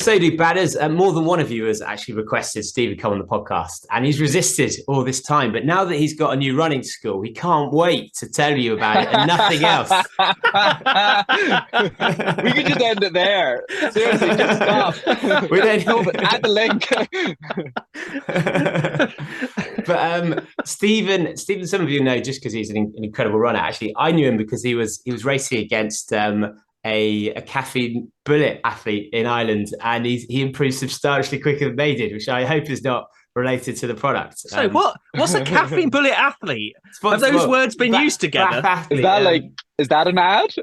Exodu Badders, more than one of you has actually requested Stephen come on the podcast, and he's resisted all this time. But now that he's got a new running school, he can't wait to tell you about it and nothing else. We could just end it there. Seriously, just stop. We don't no, but add the link. But Stephen, some of you know just because he's an incredible runner. Actually, I knew him because he was racing against a caffeine bullet athlete in Ireland, and he improved substantially quicker than they did, which I hope is not related to the product. So what's a caffeine bullet athlete? Have those words been used together? Is that is that an ad?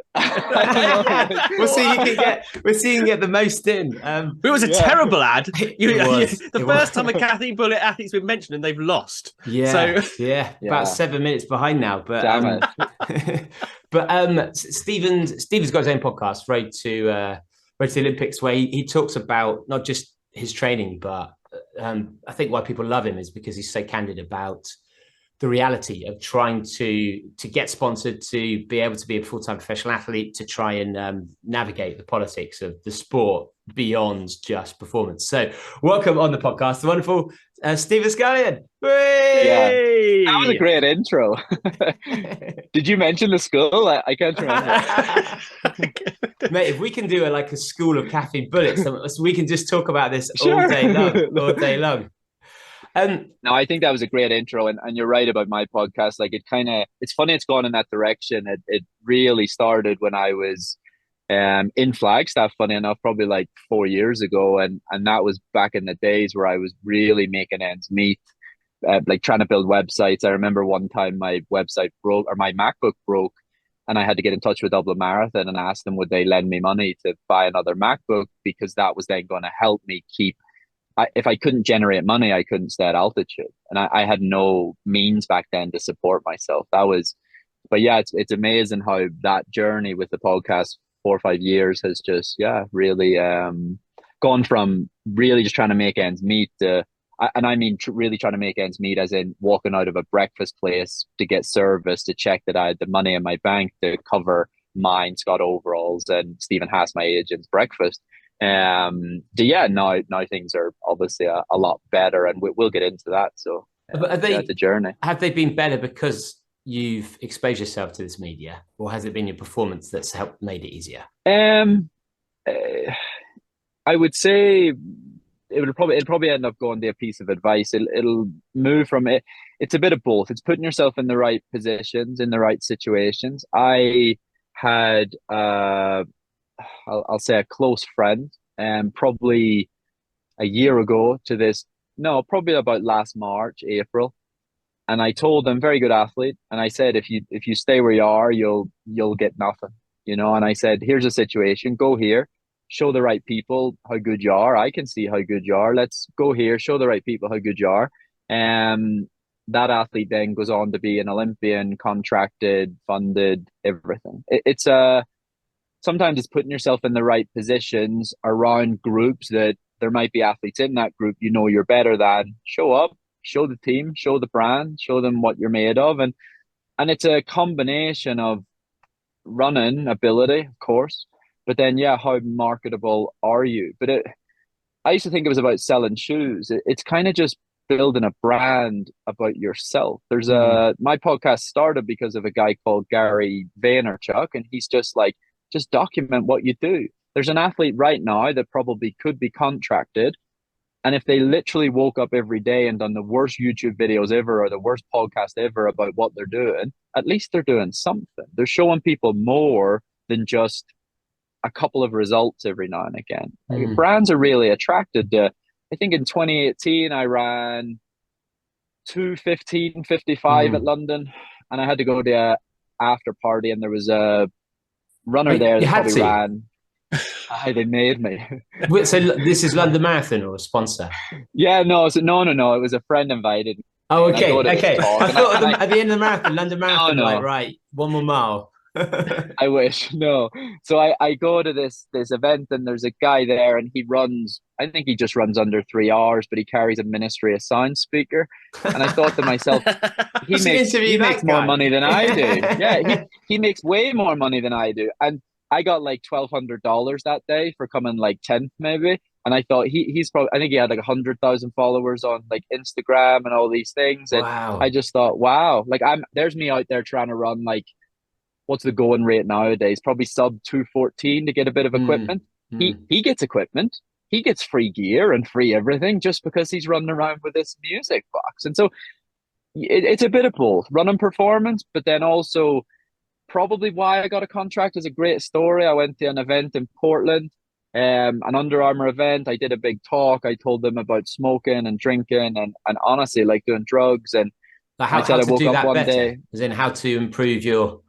We'll see. We'll see you can get the most in. It was a terrible ad. The first time a caffeine bullet athlete's been mentioned and they've lost. About 7 minutes behind now. But damn it. But Stephen's got his own podcast, Road to the Olympics, where he talks about not just his training, but I think why people love him is because he's so candid about the reality of trying to get sponsored, to be able to be a full-time professional athlete, to try and navigate the politics of the sport beyond just performance. So welcome on the podcast, the wonderful Stephen Scullion. Yeah, that was a great intro. Did you mention the school? I can't remember. Mate, if we can do a school of caffeine bullets, we can just talk about this all day long. No, I think that was a great intro, and you're right about my podcast. It's funny it's gone in that direction. It really started when I was in Flagstaff, funny enough, probably 4 years ago, and that was back in the days where I was really making ends meet, trying to build websites. I remember one time my website broke, or my MacBook broke, and I had to get in touch with Dublin Marathon and ask them would they lend me money to buy another MacBook, because that was then going to help me keep. If I couldn't generate money, I couldn't stay at altitude, and I had no means back then to support myself. But yeah, it's amazing how that journey with the podcast 4 or 5 years has just really gone from really just trying to make ends meet to, and I mean really trying to make ends meet as in walking out of a breakfast place to get service, to check that I had the money in my bank to cover mine, Scott Overalls, and Stephen Haas, my agent's breakfast. Now things are obviously a lot better, and we'll get into that. So it's a journey. Have they been better because you've exposed yourself to this media, or has it been your performance that's made it easier? I would say it'll probably end up going to a piece of advice. It'll move from it. It's a bit of both. It's putting yourself in the right positions, in the right situations. I had I'll say a close friend, probably a year ago to this. No, probably about last March, April. And I told them, very good athlete, and I said, if you stay where you are, you'll get nothing, And I said, here's a situation. Go here, show the right people how good you are. I can see how good you are. Let's go here, show the right people how good you are. That athlete then goes on to be an Olympian, contracted, funded, everything. Sometimes it's putting yourself in the right positions around groups that there might be athletes in that group you're better than. Show up, show the team, show the brand, show them what you're made of. And it's a combination of running ability, of course, but then, how marketable are you? But I used to think it was about selling shoes. It's kind of just building a brand about yourself. There's my podcast started because of a guy called Gary Vaynerchuk, and he's just document what you do. There's an athlete right now that probably could be contracted, and if they literally woke up every day and done the worst YouTube videos ever or the worst podcast ever about what they're doing, at least they're doing something. They're showing people more than just a couple of results every now and again. Brands are really attracted to, I think in 2018, I ran 2:15:55 at London, and I had to go to an after party, and there was a runner there that probably ran. They made me. So this is London Marathon or a sponsor? Yeah, no. It was a friend invited me. Oh, okay. I thought at the end of the marathon, London Marathon, right, one more mile. I wish. No. So I go to this event, and there's a guy there, and he runs, I think he just runs under 3 hours, but he carries a Ministry of Sound speaker. And I thought to myself, he makes more money than I do. Yeah, he makes way more money than I do. And I got $1,200 that day for coming 10th maybe. And I thought he's probably, I think he had like 100,000 followers on like Instagram and all these things. And wow. I just thought, wow, like there's me out there trying to run like, what's the going rate nowadays? Probably sub 214 to get a bit of equipment. He gets equipment. He gets free gear and free everything just because he's running around with this music box. And so it's a bit of both, running performance, but then also probably why I got a contract is a great story. I went to an event in Portland, an Under Armour event. I did a big talk. I told them about smoking and drinking and honestly like doing drugs. And I said I woke up one day, as in how to improve your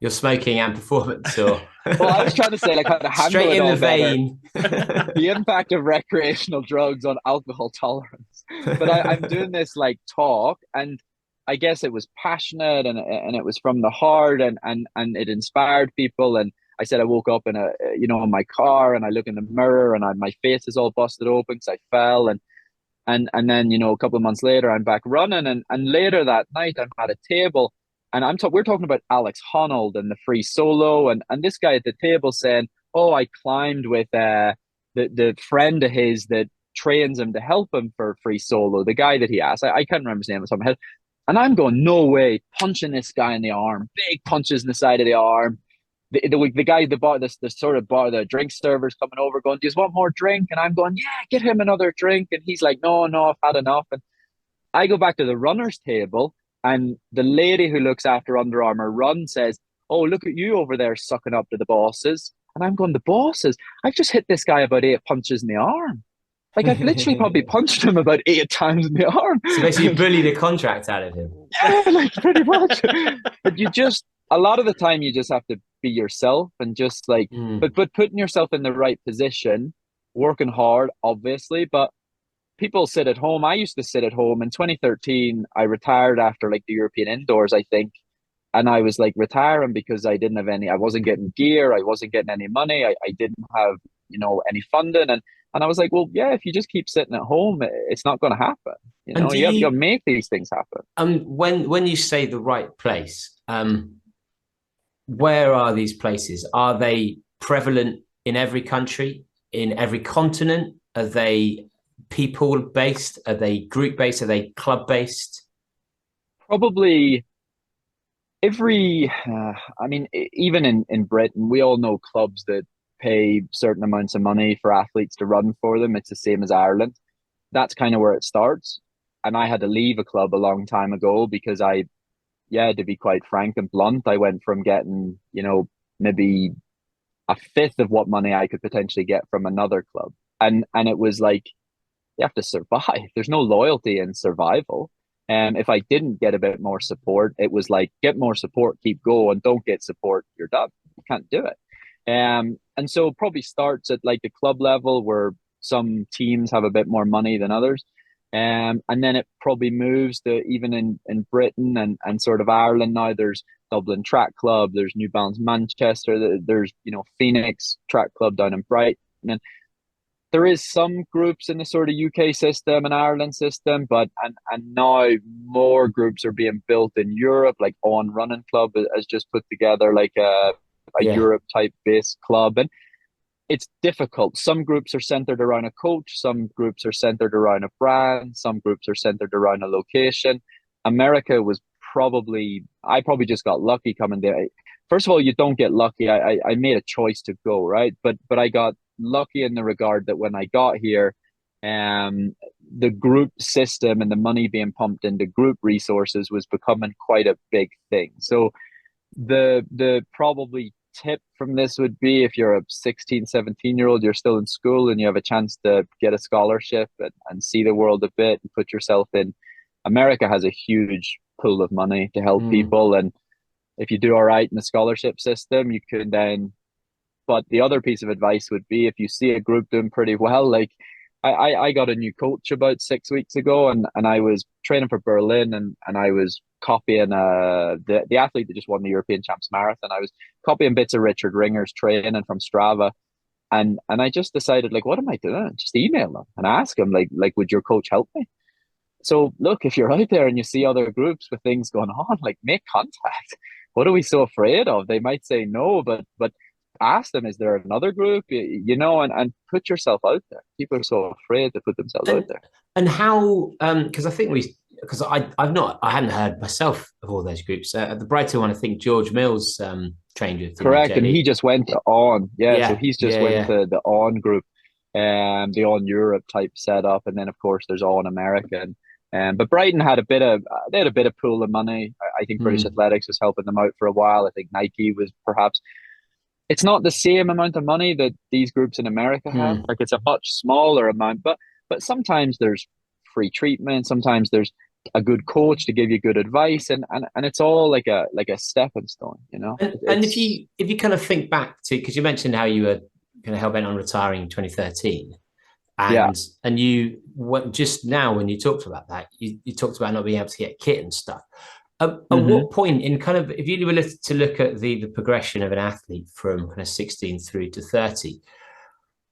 smoking and performance, or well, I was trying to say like how to handle straight it in all the vein. The impact of recreational drugs on alcohol tolerance. But I'm doing this like talk, and I guess it was passionate and it was from the heart, and it inspired people. And I said I woke up in in my car, and I look in the mirror, and my face is all busted open because I fell, and then a couple of months later I'm back running, and later that night I'm at a table. And we're talking about Alex Honnold and the free solo, and this guy at the table saying, "Oh, I climbed with the friend of his that trains him to help him for free solo." The guy that he asked, I can't remember his name off the top of my head. And I'm going, no way, punching this guy in the arm, big punches in the side of the arm. The guy, the drink server's coming over, going, "Do you want more drink?" And I'm going, "Yeah, get him another drink." And he's like, "No, I've had enough." And I go back to the runner's table. And the lady who looks after Under Armour Run says, "Oh, look at you over there sucking up to the bosses." And I'm going, "The bosses? I've just hit this guy about 8 punches in the arm. Like I've literally probably punched him about 8 times in the arm." So basically you bullied a contract out of him. Yeah, like pretty much. But a lot of the time you just have to be yourself and just like, but putting yourself in the right position, working hard, obviously, but people sit at home. I used to sit at home. In 2013, I retired after like the European indoors, I think. And I was like retiring because I wasn't getting gear. I wasn't getting any money. I didn't have, any funding. And I was like, well, yeah, if you just keep sitting at home, it's not going to happen. You have to make these things happen. When you say the right place, where are these places? Are they prevalent in every country, in every continent? Are they people based? Are they group based? Are they club based? Probably even in Britain, we all know clubs that pay certain amounts of money for athletes to run for them. It's the same as Ireland. That's kind of where it starts. And I had to leave a club a long time ago because to be quite frank and blunt, I went from getting, maybe a fifth of what money I could potentially get from another club. And it was like, you have to survive. There's no loyalty in survival. And if I didn't get a bit more support, it was like, get more support, keep going. Don't get support, you're done. You can't do it. And so it probably starts at like the club level where some teams have a bit more money than others. And then it probably moves to even in Britain and sort of Ireland now. There's Dublin Track Club, there's New Balance Manchester, there's Phoenix Track Club down in Brighton. And there is some groups in the sort of UK system and Ireland system, but and now more groups are being built in Europe. Like On Running Club has just put together like a Europe type based club, and it's difficult. Some groups are centered around a coach, some groups are centered around a brand, some groups are centered around a location. America was I probably just got lucky coming there. First of all, you don't get lucky. I made a choice to go, right? But I got lucky in the regard that when I got here, the group system and the money being pumped into group resources was becoming quite a big thing. So the probably tip from this would be, if you're a 16, 17-year-old, you're still in school and you have a chance to get a scholarship and see the world a bit and put yourself in. America has a huge pool of money to help people, and if you do all right in the scholarship system, you can then. But the other piece of advice would be, if you see a group doing pretty well, like I got a new coach about 6 weeks ago, and I was training for Berlin, and I was copying the athlete that just won the European Champs Marathon. I was copying bits of Richard Ringer's training from Strava, and I just decided, like, what am I doing? Just email them and ask them, like, would your coach help me? So look, if you're out there and you see other groups with things going on, like, make contact. What are we so afraid of? They might say no, but ask them, is there another group? You know, and put yourself out there. People are so afraid to put themselves out there. And how, because I think I hadn't heard myself of all those groups. At the Brighton one, I think George Mills trained with. Correct, and he just went on. So he's just went to the On group, the On Europe type setup, and then of course there's On American. But Brighton had a bit of pool of money. I think British Athletics was helping them out for a while. I think Nike was perhaps. It's not the same amount of money that these groups in America have. Like, it's a much smaller amount, but sometimes there's free treatment. Sometimes there's a good coach to give you good advice, and it's all like a stepping stone, you know. And if you kind of think back to, because you mentioned how you were kind of hell bent on retiring in 2013, and you just now when you talked about that, you talked about not being able to get kit and stuff. At what point in kind of, if you were to look at the progression of an athlete from kind of 16 through to 30,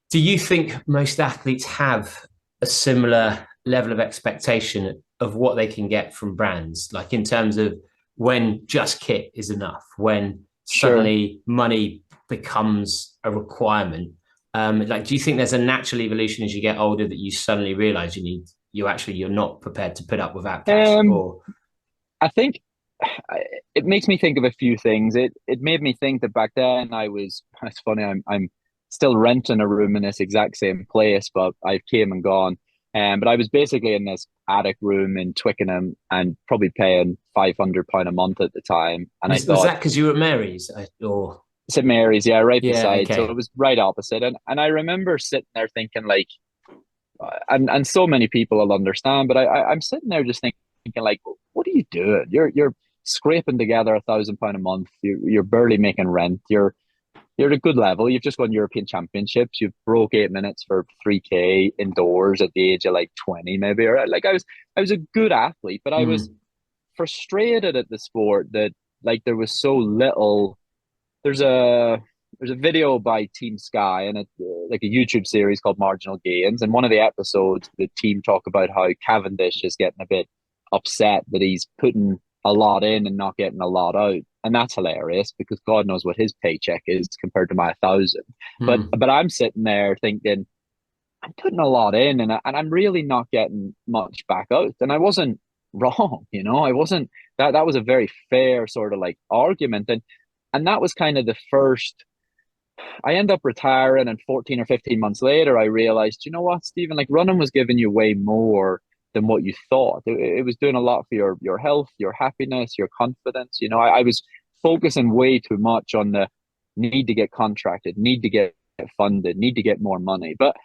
do you think most athletes have a similar level of expectation of what they can get from brands, like in terms of when just kit is enough, when suddenly money becomes a requirement? Like, do you think there's a natural evolution as you get older that you suddenly realize you're not prepared to put up without cash? I think it makes me think of a few things. It made me think that back then it's funny, I'm still renting a room in this exact same place, but I've came and gone. But I was basically in this attic room in Twickenham and probably paying £500 a month at the time. And was that because you were at Mary's? St Mary's, right beside. Okay. So it was right opposite. And I remember sitting there thinking, like, and so many people will understand, but I'm sitting there just thinking, like, what are you doing? You're scraping together £1,000 a month. You're barely making rent. You're at a good level. You've just won European Championships. You've broke 8 minutes for 3K indoors at the age of like 20, maybe. Or like, I was a good athlete, but I was frustrated at the sport that, like, there was so little. There's a video by Team Sky, and it's like a YouTube series called Marginal Gains. And one of the episodes, the team talk about how Cavendish is getting a bit upset that he's putting a lot in and not getting a lot out. And that's hilarious because God knows what his paycheck is compared to my 1,000. But I'm sitting there thinking, I'm putting a lot in and I'm really not getting much back out. And I wasn't wrong, you know. I wasn't. That was a very fair sort of like argument. And that was kind of the first. I end up retiring, and 14 or 15 months later, I realized, you know what, Stephen, like, running was giving you way more than what you thought. It was doing a lot for your health, your happiness, your confidence. You know, I was focusing way too much on the need to get contracted, need to get funded, need to get more money. But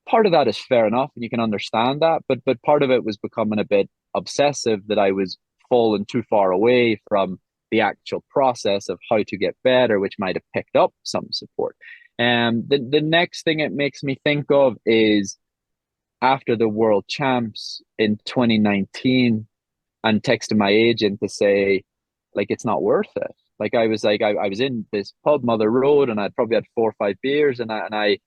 part of that is fair enough, and you can understand that. But part of it was becoming a bit obsessive, that I was falling too far away from the actual process of how to get better, which might have picked up some support. And the next thing it makes me think of is after the World Champs in 2019, and texted my agent to say, like, it's not worth it. Like, I was in this pub, Mother Road, and I'd probably had 4 or 5 beers, and I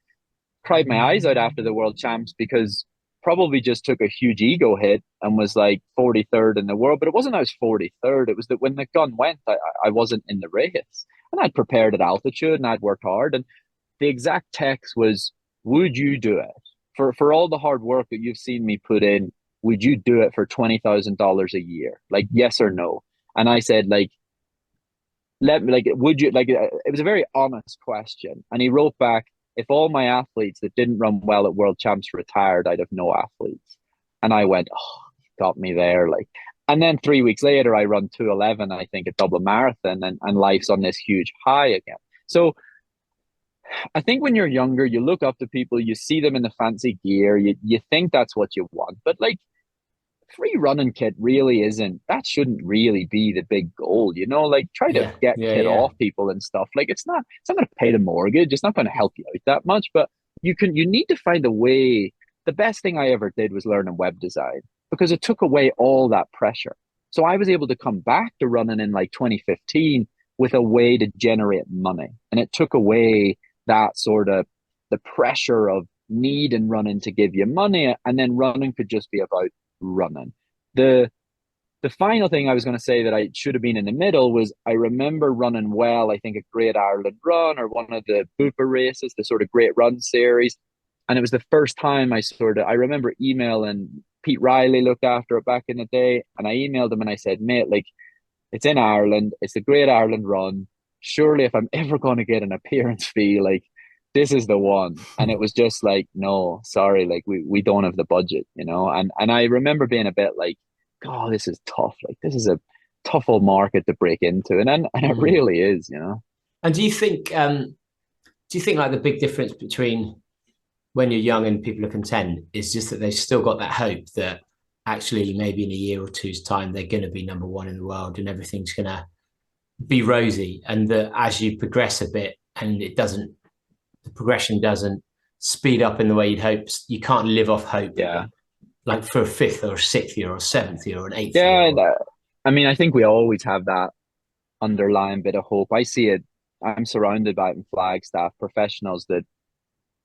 cried my eyes out after the World Champs, because probably just took a huge ego hit and was like 43rd in the world. But it wasn't I was 43rd. It was that when the gun went, I wasn't in the race. And I'd prepared at altitude and I'd worked hard. And the exact text was, would you do it? For all the hard work that you've seen me put in, would you do it for $20,000 a year? Like, yes or no? And I said, like, would you, like, it was a very honest question. And he wrote back, if all my athletes that didn't run well at World Champs retired, I'd have no athletes. And I went, oh, you got me there. Like, and then 3 weeks later, I run 2:11, I think, a double marathon, and life's on this huge high again. So I think when you're younger, you look up to people, you see them in the fancy gear, you think that's what you want. But like, free running kit really isn't, that shouldn't really be the big goal, you know. Like, try to get kit off people and stuff. Like, it's not going to pay the mortgage, it's not going to help you out that much, but you need to find a way. The best thing I ever did was learning web design, because it took away all that pressure. So I was able to come back to running in like 2015 with a way to generate money, and it took away that sort of the pressure of need and running to give you money, and then running could just be about running. The the final thing I was going to say that I should have been in the middle was I remember running well, I think a Great Ireland Run or one of the Bupa races, the sort of Great Run series. And it was the first time I remember emailing Pete Riley, looked after it back in the day. And I emailed him and I said, mate, like, it's in Ireland. It's the Great Ireland Run. Surely if I'm ever going to get an appearance fee, like, this is the one. And it was just like, no, sorry, like we don't have the budget, you know? And I remember being a bit like, God, this is tough. Like, this is a tough old market to break into. And it really is, you know? And do you think like the big difference between when you're young and people are content is just that they've still got that hope that actually maybe in a year or two's time, they're going to be number one in the world and everything's going to be rosy, and that as you progress a bit and the progression doesn't speed up in the way you'd hope, you can't live off hope. Yeah. Like for a fifth or a sixth year or a seventh year or an eighth year. Yeah. I mean, I think we always have that underlying bit of hope. I see it. I'm surrounded by it in Flagstaff, professionals that,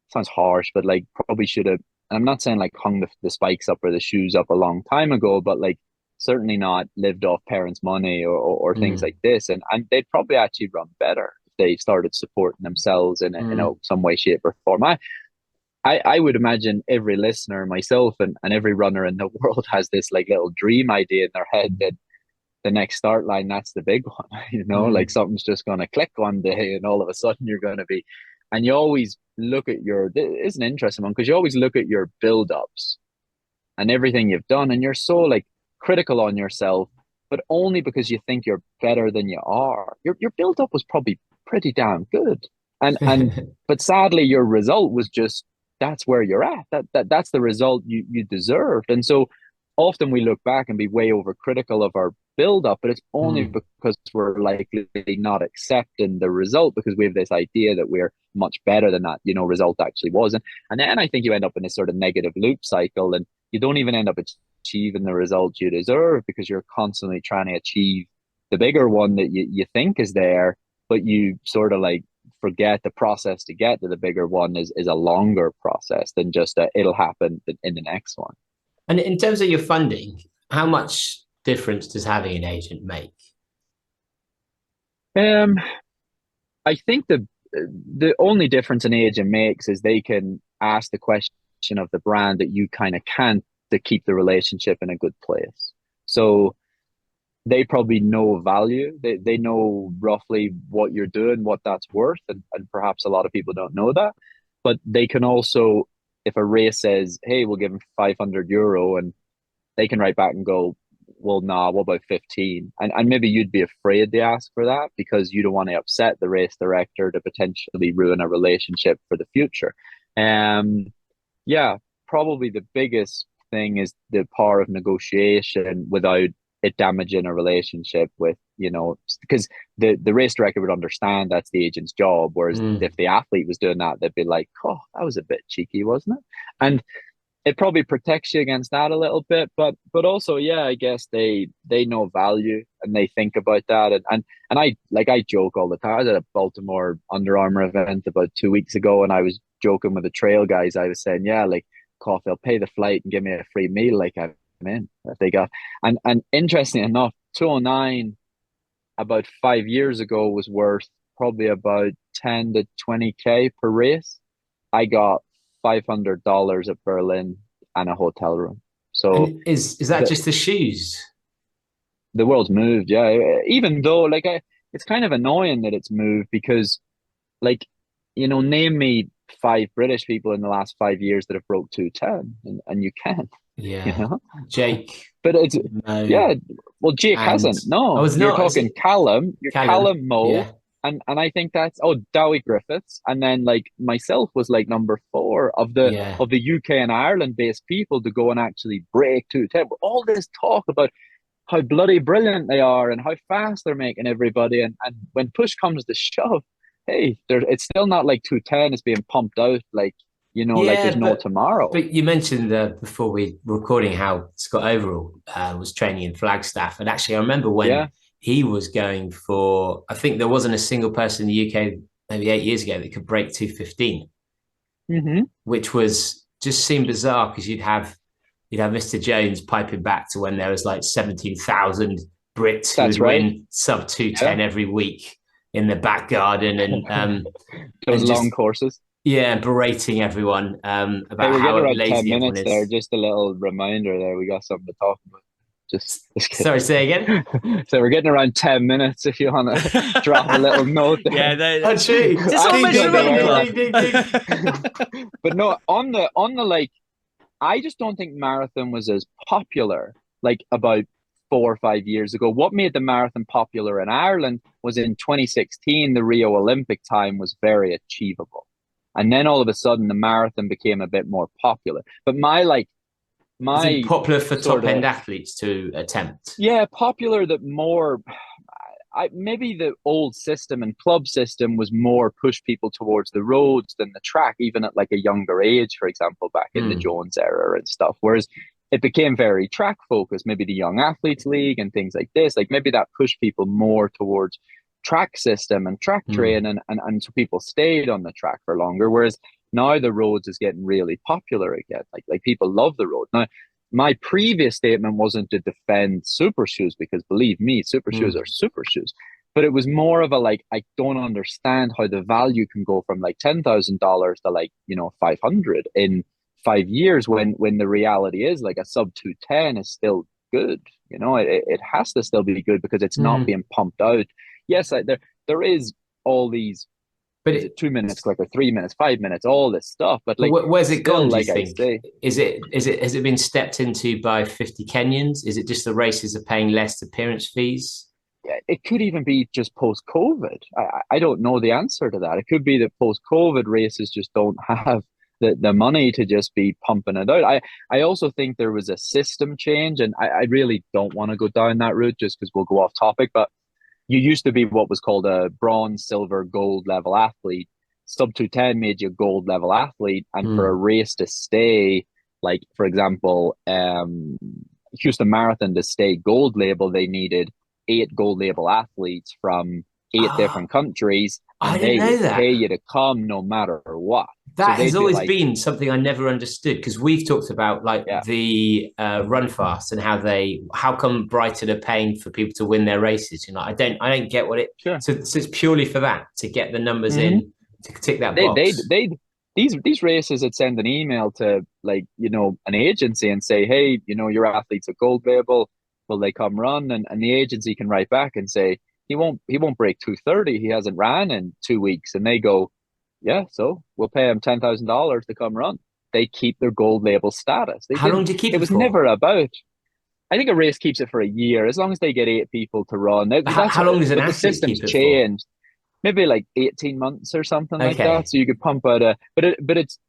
sounds harsh, but like probably should have, and I'm not saying like hung the spikes up or the shoes up a long time ago, but like certainly not lived off parents' money or things like this. And they'd probably actually run better if they started supporting themselves in some way, shape, or form. I would imagine every listener, myself and every runner in the world has this like little dream idea in their head that the next start line, that's the big one, you know, like something's just going to click one day and all of a sudden you're going to be, and you always look at it's an interesting one because you always look at your build-ups and everything you've done and you're so like critical on yourself, but only because you think you're better than you are. Your build-up was probably pretty damn good. And but sadly your result was just, that's where you're at. That's the result you deserved. And so often we look back and be way overcritical of our build up, but it's only because we're likely not accepting the result because we have this idea that we're much better than that, you know, result actually was. And then I think you end up in this sort of negative loop cycle and you don't even end up achieving the result you deserve because you're constantly trying to achieve the bigger one that you think is there, but you sort of like forget the process to get to the bigger one is a longer process than just it'll happen in the next one. And in terms of your funding, how much difference does having an agent make? I think the only difference an agent makes is they can ask the question of the brand that you kind of can't, to keep the relationship in a good place. So they probably know value. They know roughly what you're doing, what that's worth, and perhaps a lot of people don't know that. But they can also, if a race says, hey, we'll give them €500, and they can write back and go, well, nah, what about 15? And maybe you'd be afraid to ask for that because you don't want to upset the race director to potentially ruin a relationship for the future. Yeah, probably the biggest thing is the power of negotiation without it damaging a relationship with, you know, because the race director would understand that's the agent's job. Whereas if the athlete was doing that, they'd be like, oh, that was a bit cheeky, wasn't it? And it probably protects you against that a little bit, but also, yeah, I guess they know value and they think about that. And I joke all the time. I was at a Baltimore Under Armour event about 2 weeks ago, and I was joking with the trail guys. I was saying, yeah, like, cough, they'll pay the flight and give me a free meal. Like, I'm in if they got. And interesting enough, 209 about 5 years ago was worth probably about 10 to 20K per race. I got $500 at Berlin and a hotel room. So and is that just the shoes? The world's moved, yeah. Even though, like, it's kind of annoying that it's moved because, like, you know, name me 5 British people in the last 5 years that have broke 210, and you can't. Yeah, you know? Jake. But it's yeah. Well, Jake hasn't. No, you're talking Callum. You're Callum Mo. Yeah. And I think that's Dowie Griffiths, and then like myself was like number 4 of the UK and Ireland based people to go and actually break 210. All this talk about how bloody brilliant they are and how fast they're making everybody, and when push comes to shove, hey, it's still not like 210 is being pumped out like, you know, like there's no tomorrow. But you mentioned before we were recording how Scott Overall was training in Flagstaff, and actually I remember when he was going for, I think there wasn't a single person in the UK maybe 8 years ago that could break 215, which was just seemed bizarre because you'd have you'd have Mr. Jones piping back to when there was like 17,000 Brits who would win sub 210 every week in the back garden, and those long courses. Yeah, berating everyone about we're how getting around lazy 10 minutes is. there. Just a little reminder there. We got something to talk about. Just sorry, say again. So we're getting around 10 minutes. If you want to drop a little note there. Yeah, true. Just almost But no, on the like, I just don't think marathon was as popular like about 4 or 5 years ago. What made the marathon popular in Ireland was in 2016, the Rio Olympic time was very achievable. And then all of a sudden the marathon became a bit more popular. But is it popular for top end athletes to attempt? Yeah, popular that more. Maybe the old system and club system was more push people towards the roads than the track, even at like a younger age, for example, back in the Jones era and stuff. Whereas it became very track focused, maybe the Young Athletes League and things like this. Like maybe that pushed people more towards track system and track training, and so people stayed on the track for longer. Whereas now the roads is getting really popular again. Like people love the road. Now, my previous statement wasn't to defend super shoes, because believe me, super shoes are super shoes. But it was more of a like, I don't understand how the value can go from like $10,000 to like, 500 in 5 years when the reality is like a sub 210 is still good. It has to still be good because it's not being pumped out. Yes, there is all these, but it's 2 minutes quicker, 3 minutes, 5 minutes, all this stuff. But like, where's it gone? Do you think? Has it been stepped into by 50 Kenyans? Is it just the races are paying less appearance fees? Yeah, it could even be just post-COVID. I don't know the answer to that. It could be that post-COVID races just don't have the money to just be pumping it out. I also think there was a system change, and I really don't want to go down that route just because we'll go off topic, but you used to be what was called a bronze, silver, gold level athlete. Sub 210 made you a gold level athlete. And for a race to stay, like, for example, Houston Marathon to stay gold label, they needed 8 gold label athletes from 8 different countries. And they would pay you to come no matter what. That has always been something I never understood, because we've talked about the Run Fast and how come Brighton are paying for people to win their races. I don't get what it. Sure. So it's purely for that, to get the numbers in, to tick that box. These races would send an email to an agency and say, hey, your athlete's a gold label, will they come run? And the agency can write back and say he won't break 2:30. He hasn't ran in 2 weeks, and they go, yeah, so we'll pay him $10,000 to come run. They keep their gold label status. How long do you keep it? It was never about. I think a race keeps it for a year, as long as they get 8 people to run. How long does an athlete the system's keep it changed? Maybe like 18 months or something like that. So you could pump out but it's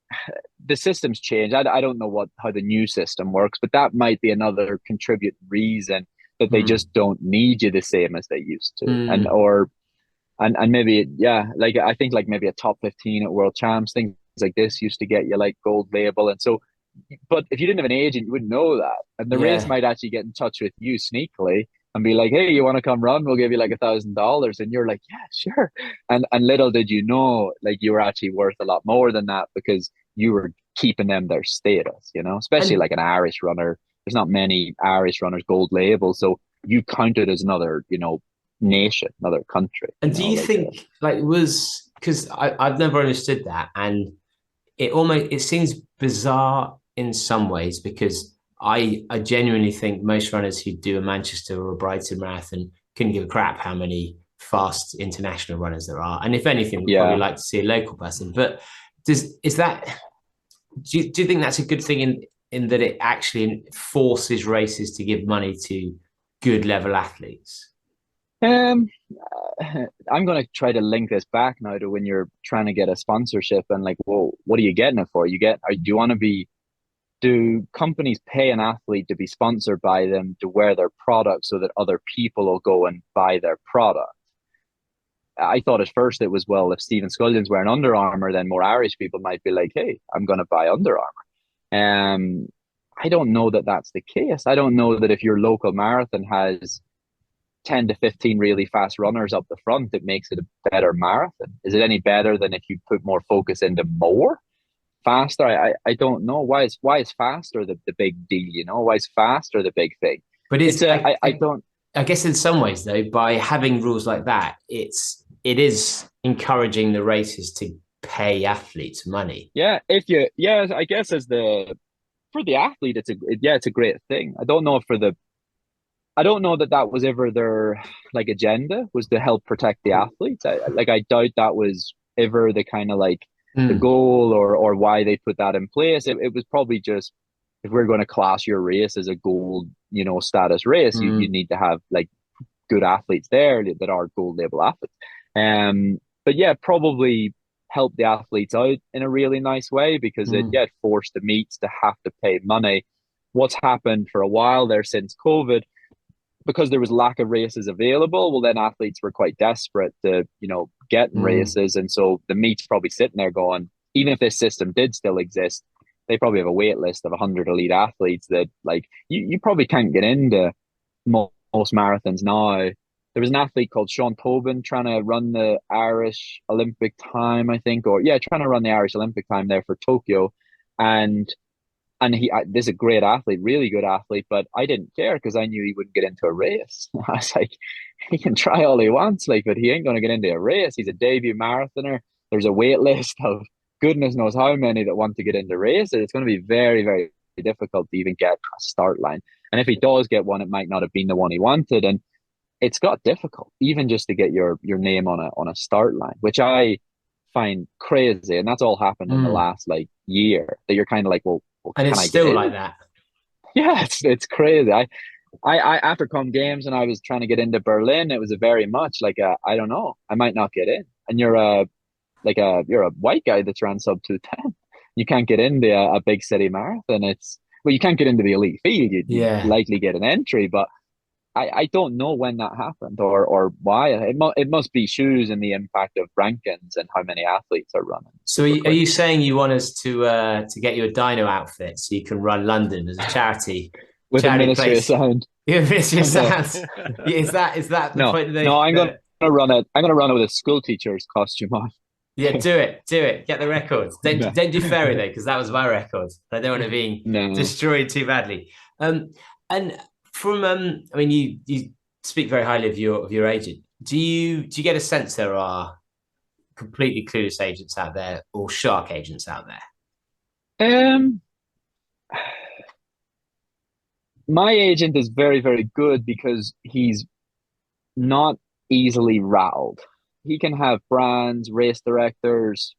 the system's changed. I don't know how the new system works, but that might be another contributing reason that they just don't need you the same as they used to, and maybe I think like maybe a top 15 at World Champs, things like this used to get you like gold label, and so. But if you didn't have an agent, you wouldn't know that, and the race might actually get in touch with you sneakily and be like, hey, you want to come run? We'll give you like $1,000. And you're like, yeah, sure. And little did you know, like, you were actually worth a lot more than that, because you were keeping them their status, especially like an Irish runner. There's not many Irish runners gold label. So you counted as another, nation, another country. And do you think because I've never understood that. And it seems bizarre in some ways, because I genuinely think most runners who do a Manchester or a Brighton marathon couldn't give a crap how many fast international runners there are. And if anything, we'd probably like to see a local person. But do you think that's a good thing in that it actually forces races to give money to good level athletes? I'm going to try to link this back now to when you're trying to get a sponsorship and like, well, what are you getting it for? Do companies pay an athlete to be sponsored by them to wear their product so that other people will go and buy their product? I thought at first it was, well, if Stephen Scullion's wearing Under Armour, then more Irish people might be like, hey, I'm going to buy Under Armour. I don't know that that's the case. I don't know that if your local marathon has 10 to 15 really fast runners up the front, it makes it a better marathon. Is it any better than if you put more focus into more? faster. I don't know why is faster the big deal, you know? Why is faster the big thing? But I don't. I guess in some ways though, by having rules like that, it is encouraging the races to pay athletes money. Yeah, I guess for the athlete, it's a great thing. I don't know that was ever their like agenda, was to help protect the athletes. I doubt that was ever the kind of like the goal or why they put that in place. It was probably just, if we're going to class your race as a gold, you know, status race, you need to have like good athletes there that are gold label athletes. But yeah, probably help the athletes out in a really nice way, because it forced the meets to have to pay money. What's happened for a while there since COVID, because there was lack of races available, well, then athletes were quite desperate to, you know, get in races. And so the meet's probably sitting there going, even if this system did still exist, they probably have a wait list of 100 elite athletes that, like, you probably can't get into most marathons now. There was an athlete called Sean Tobin trying to run the Irish Olympic time, I think, trying to run the Irish Olympic time there for Tokyo. And this is a great athlete, really good athlete, but I didn't care because I knew he wouldn't get into a race. I was like, he can try all he wants, like, but he ain't going to get into a race. He's a debut marathoner. There's a wait list of goodness knows how many that want to get into races. It's going to be very, very difficult to even get a start line. And if he does get one, it might not have been the one he wanted. And it's got difficult, even just to get your name on a start line, which I find crazy. And that's all happened in the last like year, that you're kind of like, well, and it's still like that. Yeah, it's crazy. I after come games and I was trying to get into Berlin, it was a very much like I don't know, I might not get in. And you're a white guy that's ran sub 210. You can't get into a big city marathon. You can't get into the elite field. You'd likely get an entry, but I don't know when that happened or why. It must be shoes and the impact of rankings and how many athletes are running. So are you saying you want us to get you a dino outfit so you can run London as a charity? With a Ministry of Sound. Yeah, Ministry of Sound. Is that the point of the... No, I'm gonna run it. I'm gonna run it with a school teacher's costume on. Yeah, do it. Get the records. Don't do Ferry though, because that was my record. I don't want to be destroyed too badly. And from I mean, you speak very highly of your agent. Do you get a sense there are completely clueless agents out there or shark agents out there? My agent is very, very good because he's not easily rattled. He can have brands, race directors,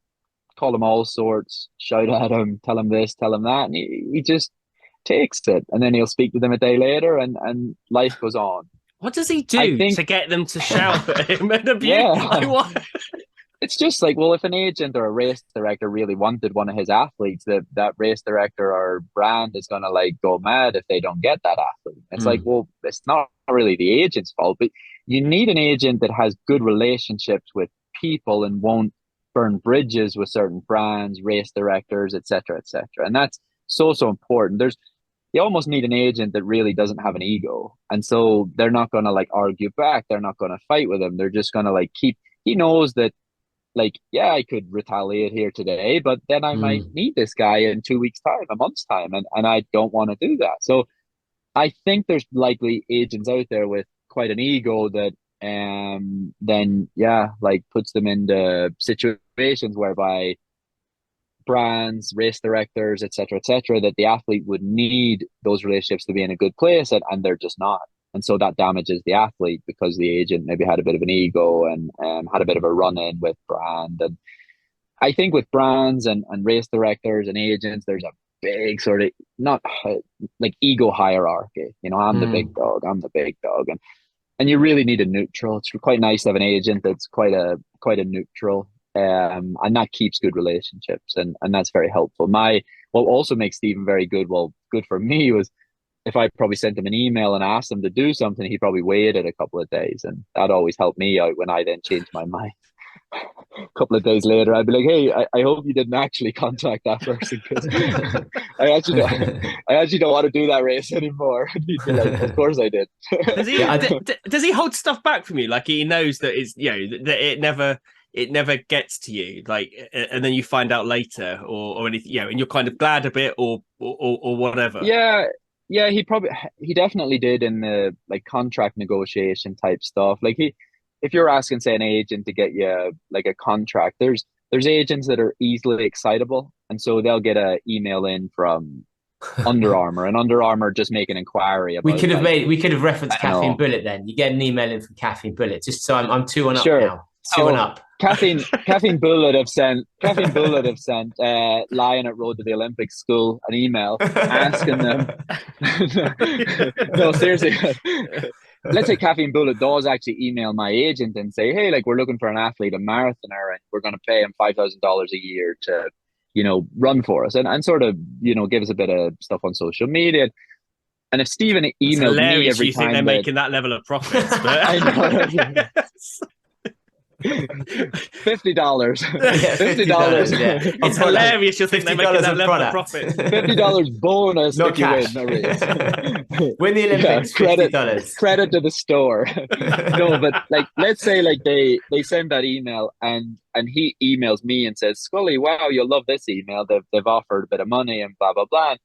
call them all sorts, shout at him, tell him this, tell him that, and he just takes it, and then he'll speak to them a day later, and life goes on. What does he do to get them to shout at him and abuse? Yeah. It's just like, well, if an agent or a race director really wanted one of his athletes, that race director or brand is going to like go mad if they don't get that athlete. It's like, well, it's not really the agent's fault, but you need an agent that has good relationships with people and won't burn bridges with certain brands, race directors, etc., etc. And that's so important. You almost need an agent that really doesn't have an ego, and so they're not going to like argue back. They're not going to fight with him. They're just going to like he knows that, like, yeah, I could retaliate here today, but then I might need this guy in 2 weeks' time, a month's time, and I don't want to do that. So I think there's likely agents out there with quite an ego that then puts them into situations whereby brands, race directors, etc., that the athlete would need those relationships to be in a good place, and they're just not. And so that damages the athlete because the agent maybe had a bit of an ego and had a bit of a run-in with brand. And I think with brands and race directors and agents, there's a big sort of, not like ego hierarchy. You know, I'm the big dog, and you really need a neutral. It's quite nice to have an agent that's quite a neutral. And that keeps good relationships, and that's very helpful. What also makes Stephen very good, good for me, was if I probably sent him an email and asked him to do something, he probably waited a couple of days, and that always helped me out when I then changed my mind. A couple of days later, I'd be like, "Hey, I hope you didn't actually contact that person, because I actually don't want to do that race anymore." And he'd be like, "Of course I did." Does he hold stuff back from you? Like he knows that it's that it never. it never gets to you, like, and then you find out later, or anything, you know, and you're kind of glad a bit, or whatever. Yeah, he definitely did in the like contract negotiation type stuff. Like if you're asking, say, an agent to get you like a contract, there's agents that are easily excitable, and so they'll get a email in from Under Armour, and Under Armour just make an inquiry about. We could have referenced Caffeine Bullet. Then you get an email in from Caffeine Bullet. Just so I'm 2-1 up now. 2-1 up. Caffeine Bullet have sent Lion at Road to the Olympics school an email asking them. No, seriously. Let's say Caffeine Bullet does actually email my agent and say, hey, like, we're looking for an athlete, a marathoner, and we're going to pay him $5,000 a year to, you know, run for us and sort of, you know, give us a bit of stuff on social media. And if Stephen emailed me every time, you think they're making that level of profits, but I know. $50. $50. Yeah. It's hilarious. You think they're making that level of profit. $50 bonus not if cash. you win. Win the Olympics. $50. Credit to the store. No, but like, let's say like they send that email and he emails me and says, Scully, wow, you'll love this email. They've offered a bit of money and blah blah blah.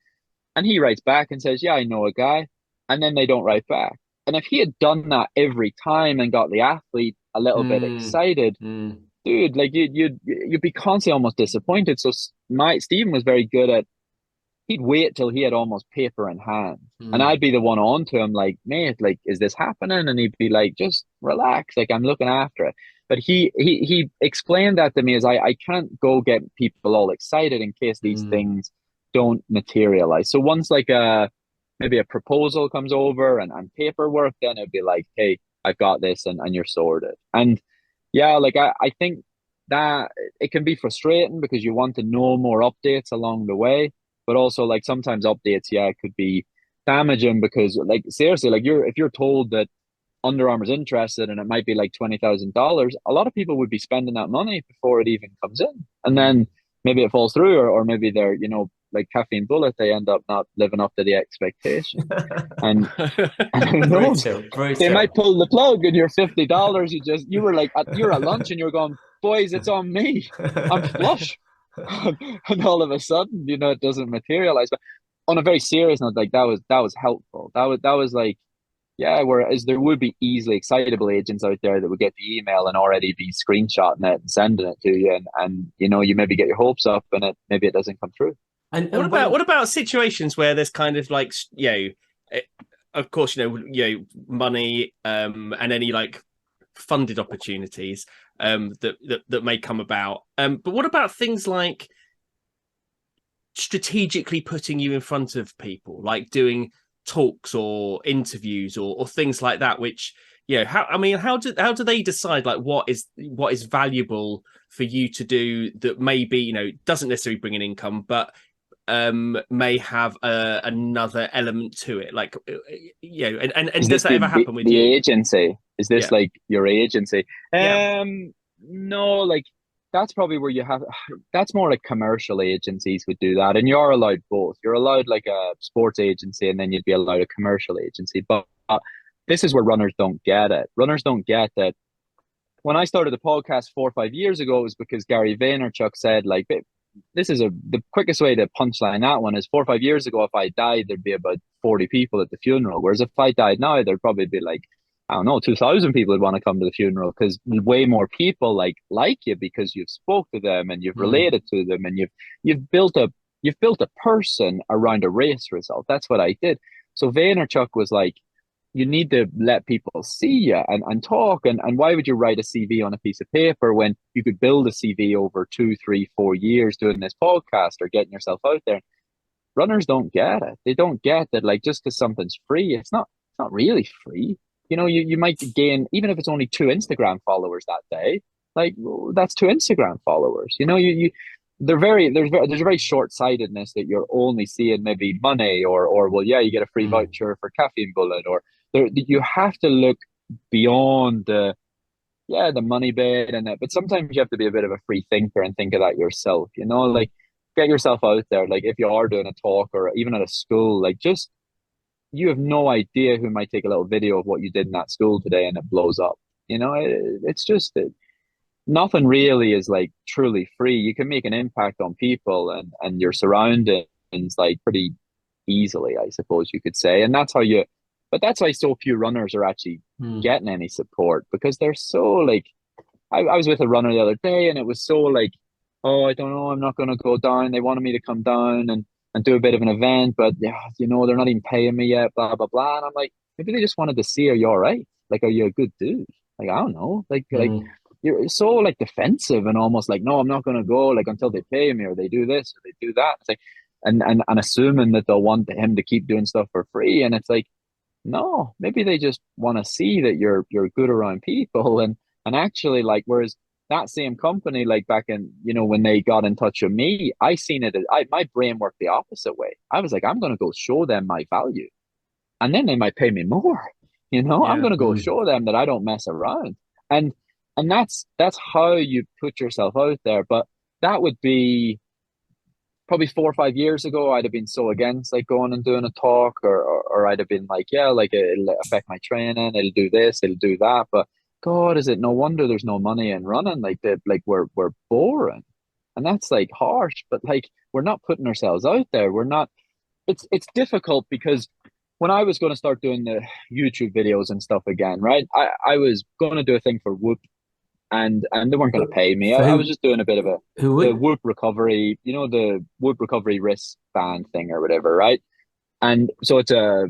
And he writes back and says, yeah, I know a guy. And then they don't write back. And if he had done that every time and got the athlete a little bit excited, dude, like you'd be constantly almost disappointed. So Stephen was very good at, he'd wait till he had almost paper in hand, and I'd be the one on to him like, mate, like, is this happening? And he'd be like, just relax, like, I'm looking after it. But he explained that to me as I can't go get people all excited in case these things don't materialize. So once like maybe a proposal comes over and paperwork, then it'd be like, hey, I've got this and you're sorted. And yeah, like I think that it can be frustrating because you want to know more updates along the way, but also like sometimes updates, could be damaging because like seriously, like if you're told that Under Armour's interested and it might be like $20,000, a lot of people would be spending that money before it even comes in. And then maybe it falls through or maybe they're, you know, like Caffeine Bullet, they end up not living up to the expectation. And brutal. They might pull the plug and you're $50. You were like, you're at lunch and you're going, boys, it's on me. I'm flush. And all of a sudden, you know, it doesn't materialize. But on a very serious note, like that was helpful. That was like, yeah, whereas there would be easily excitable agents out there that would get the email and already be screenshotting it and sending it to you, and you know, you maybe get your hopes up and maybe it doesn't come through. And what about situations where there's kind of like, you know, of course, you know, money and any like funded opportunities that may come about. But what about things like strategically putting you in front of people, like doing talks or interviews or things like that, which, you know, how do they decide like what is valuable for you to do that maybe, you know, doesn't necessarily bring an income, but may have another element to it, like, you know, and does that ever happen with the you? Agency? Is this like your agency? No, like that's probably where you have, that's more like commercial agencies would do that, and you're allowed both. You're allowed like a sports agency and then you'd be allowed a commercial agency, but this is where runners don't get it. Runners don't get that. When I started the podcast 4 or 5 years ago, it was because Gary Vaynerchuk said, like, this is the quickest way to punchline that one is 4 or 5 years ago, if I died, there'd be about 40 people at the funeral. Whereas if I died now, there'd probably be like, I don't know, 2,000 people would want to come to the funeral because way more people like you because you've spoke to them and you've related to them and you've built a person around a race result. That's what I did. So Vaynerchuk was like, you need to let people see you and talk. And why would you write a CV on a piece of paper when you could build a CV over 2, 3, 4 years doing this podcast or getting yourself out there? Runners don't get it. They don't get that, like, just because something's free, it's not really free. You know, you might gain, even if it's only 2 Instagram followers that day, like that's 2 Instagram followers. You know, there's a very short-sightedness that you're only seeing maybe money or well, yeah, you get a free voucher for Caffeine Bullet, or you have to look beyond the money bit and that. But sometimes you have to be a bit of a free thinker and think of that yourself. You know, like get yourself out there. Like if you are doing a talk or even at a school, like just, you have no idea who might take a little video of what you did in that school today and it blows up. You know, it's just nothing really is like truly free. You can make an impact on people and your surroundings like pretty easily, I suppose you could say. And but that's why so few runners are actually getting any support, because they're so like, I was with a runner the other day and it was so like, oh, I don't know, I'm not going to go down. They wanted me to come down and do a bit of an event, but yeah, you know, they're not even paying me yet, blah, blah, blah. And I'm like, maybe they just wanted to see, are you all right? Like, are you a good dude? Like, I don't know. Like you're so like defensive and almost like, no, I'm not going to go like until they pay me or they do this or they do that. It's like, and assuming that they'll want him to keep doing stuff for free. And it's like, no, maybe they just want to see that you're good around people and actually like, whereas that same company, like back in, you know, when they got in touch with me, I seen it, my brain worked the opposite way. I was like, I'm going to go show them my value and then they might pay me more, you know. I'm going to go show them that I don't mess around. And that's how you put yourself out there. But that would be probably 4 or 5 years ago. I'd have been so against like going and doing a talk, or I'd have been like, yeah, like it'll affect my training, it'll do this, it'll do that. But God, is it no wonder there's no money in running? Like that, like we're boring. And that's like harsh, but like we're not putting ourselves out there. We're not, it's difficult because when I was going to start doing the YouTube videos and stuff again, right? I was going to do a thing for Whoop, and they weren't going to pay me. I was just doing a bit of the Whoop recovery, you know, the Whoop recovery wristband thing or whatever, right? And so it's a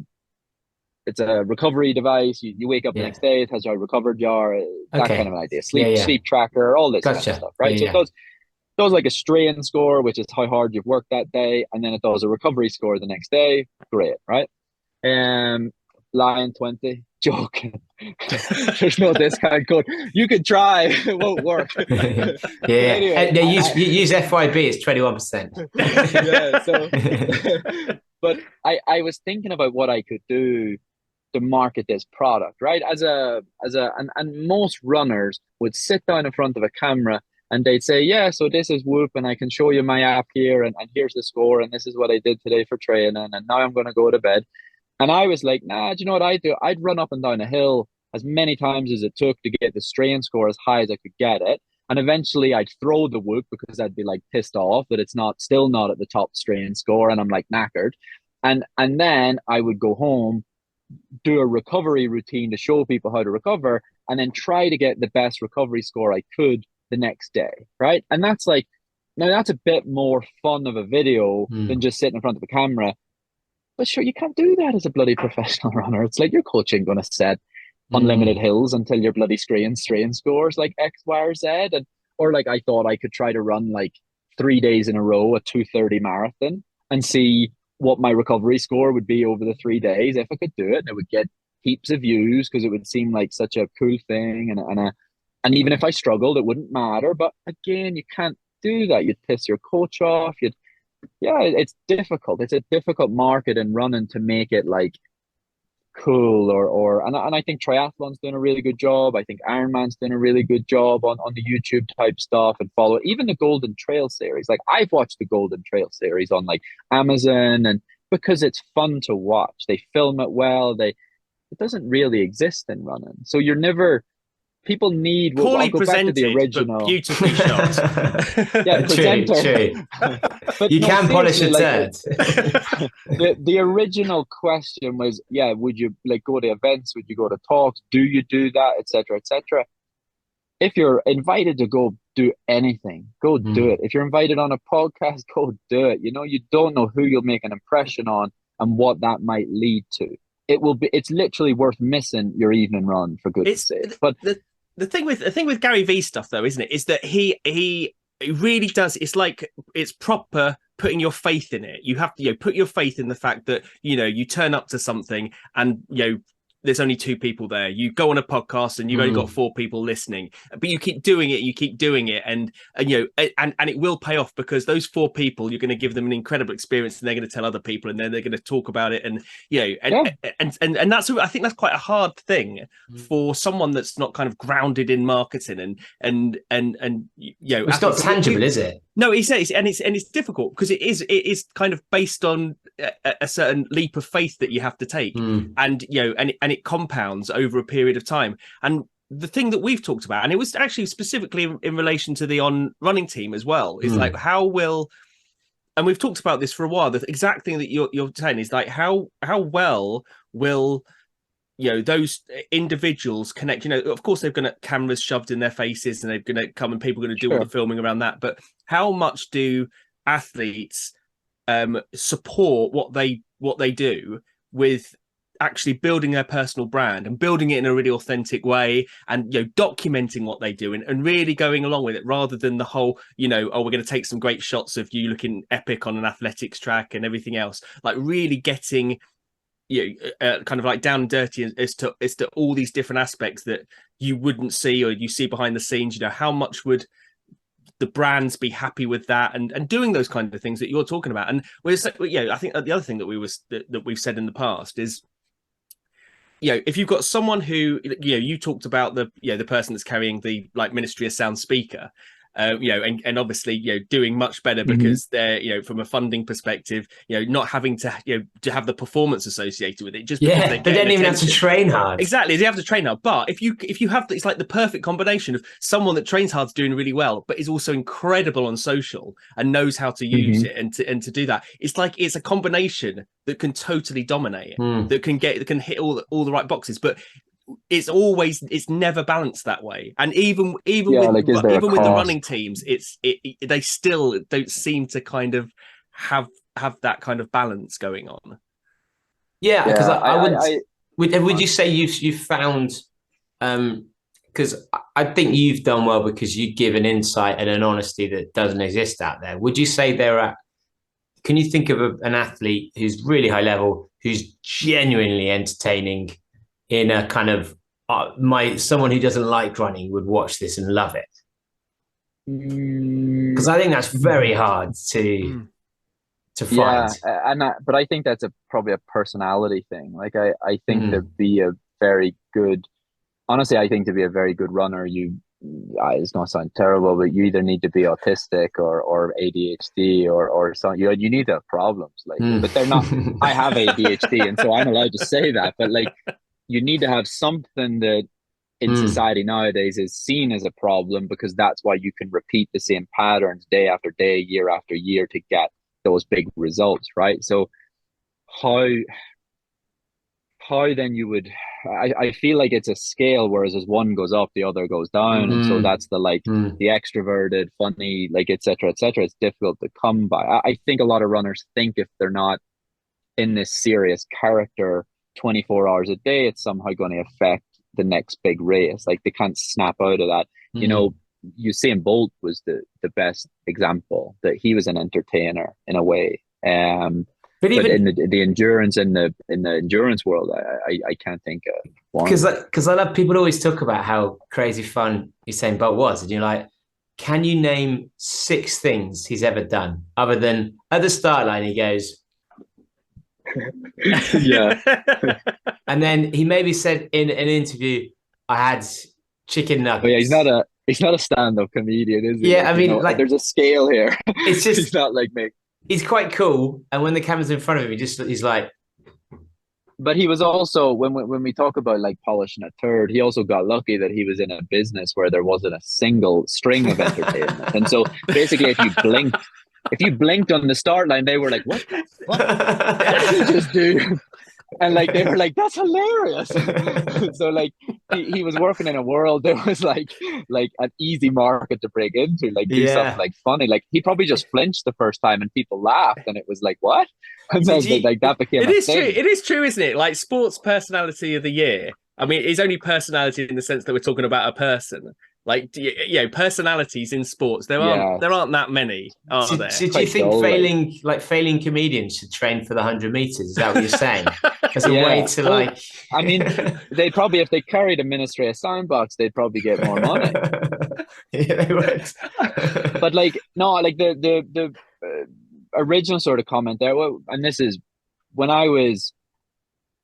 recovery device. You wake up the next day, it has how recovered you are, that kind of an idea. Sleep tracker, all this kind of stuff, right? So it does like a strain score, which is how hard you've worked that day, and then it does a recovery score the next day. Great, right? Lion 20, joking. There's no discount code. You could try, it won't work. Anyway, use FYB, it's 21%. But I was thinking about what I could do to market this product, right? And most runners would sit down in front of a camera and they'd say, yeah, so this is Whoop and I can show you my app here and here's the score and this is what I did today for training and now I'm going to go to bed. And I was like, nah, do you know what I'd do? I'd run up and down a hill as many times as it took to get the strain score as high as I could get it. And eventually I'd throw the Whoop because I'd be like pissed off that it's still not at the top strain score and I'm like knackered. And then I would go home, do a recovery routine to show people how to recover, and then try to get the best recovery score I could the next day, right? And that's like, now that's a bit more fun of a video than just sitting in front of a camera. But sure, you can't do that as a bloody professional runner. It's like your coach ain't going to set unlimited hills until your bloody strain scores like X, Y, or Z. Or like I thought I could try to run like 3 days in a row a 2:30 marathon and see what my recovery score would be over the 3 days if I could do it. And it would get heaps of views because it would seem like such a cool thing. And even if I struggled, it wouldn't matter. But again, you can't do that. You'd piss your coach off. It's difficult. It's a difficult market in running to make it like cool and I think triathlon's doing a really good job. I think Ironman's doing a really good job on the YouTube type stuff and follow even the Golden Trail series. Like I've watched the Golden Trail series on like Amazon and because it's fun to watch. They film it well. It doesn't really exist in running. So you're never people need poorly presented, the original, but beautifully shot. True. But you can polish a turd. The original question was, would you like go to events? Would you go to talks? Do you do that, etc., etc.? If you're invited to go do anything, go do it. If you're invited on a podcast, go do it. You know, you don't know who you'll make an impression on and what that might lead to. It's literally worth missing your evening run for goodness sake. But the thing with Gary Vee stuff though, isn't it, is that he really does. It's like it's proper putting your faith in it. You have to put your faith in the fact that you turn up to something and there's only 2 people there. You go on a podcast and you've only got 4 people listening, but you keep doing it, and it will pay off because those 4 people, you're going to give them an incredible experience, and they're going to tell other people, and then they're going to talk about it, and and that's, I think that's quite a hard thing for someone that's not kind of grounded in marketing and it's not tangible, is it? No, he says, and it's difficult because it is kind of based on a certain leap of faith that you have to take, and it compounds over a period of time. And the thing that we've talked about, and it was actually specifically in relation to the on running team as well, is like how will, and we've talked about this for a while, the exact thing that you're saying is like how well will, you know, those individuals connect. You know, of course they've got cameras shoved in their faces and they're going to come and people are going to do all the filming around that, but how much do athletes support what they do with actually building their personal brand and building it in a really authentic way, and, you know, documenting what they do and really going along with it, rather than the whole, you know, oh, we're going to take some great shots of you looking epic on an athletics track and everything else, like really getting, you know, kind of like down and dirty as to all these different aspects that you wouldn't see or you see behind the scenes. You know, how much would the brands be happy with that, and doing those kind of things that you're talking about? And I think the other thing that we've said in the past is, you know, if you've got someone who, you know, you talked about the person that's carrying the like Ministry of Sound speaker, you know, and obviously, you know, doing much better because they're, you know, from a funding perspective, you know, not having to, you know, to have the performance associated with it, just because they don't even have to train hard. Exactly, they have to train hard. But if you have, it's like the perfect combination of someone that trains hard, doing really well, but is also incredible on social and knows how to use it and to do that. It's like it's a combination that can totally dominate it, that can hit all the right boxes, but it's never balanced that way. And even with the running teams, they still don't seem to kind of have that kind of balance going on. Because would you say you've found, because I think you've done well because you give an insight and an honesty that doesn't exist out there. Would you say can you think of an athlete who's really high level, who's genuinely entertaining, in a kind of someone who doesn't like running would watch this and love it? Because I think that's very hard to find. But I think that's probably a personality thing. Like I think to be a very good, honestly, I think to be a very good runner, it's not sound terrible, but you either need to be autistic or ADHD or something. You need to have problems, like, but they're not. I have ADHD, and so I'm allowed to say that. But like, you need to have something that in society nowadays is seen as a problem, because that's why you can repeat the same patterns day after day, year after year to get those big results, right? So how then you would, I feel like it's a scale, whereas as one goes up, the other goes down. And so that's the extroverted, funny, like, et cetera, it's difficult to come by. I think a lot of runners think if they're not in this serious character 24 hours a day, it's somehow going to affect the next big race. Like, they can't snap out of that. You know, Usain Bolt was the best example, that he was an entertainer in a way. But in the endurance in the endurance world, I can't think of one. Because I love, people always talk about how crazy fun Usain Bolt was, and you're like, can you name 6 things he's ever done other than at the start line he goes, yeah. And then he maybe said in an interview, I had chicken nuggets. But yeah, he's not a stand-up comedian, is he? Yeah, I mean, like, there's a scale here. It's just he's not like me. He's quite cool, and when the camera's in front of him, he's like. But he was also, when we talk about like polishing a turd, he also got lucky that he was in a business where there wasn't a single string of entertainment. And so basically, if you blinked on the start line, they were like, what did he just do? And like, they were like, that's hilarious. So like, he was working in a world that was like an easy market to break into, like do something like funny. Like, he probably just flinched the first time and people laughed, and it was like, what? And then like that became a thing. It is true, isn't it? Like, sports personality of the year. I mean, it's only personality in the sense that we're talking about a person. Like, personalities in sports, there aren't that many, are there? So do you think failing comedians should train for the 100 meters? Is that what you're saying? As a way to like. I mean, they probably, if they carried a Ministry of Soundbox, they'd probably get more money. Yeah, they would. But like, no, like the original sort of comment there, and this is when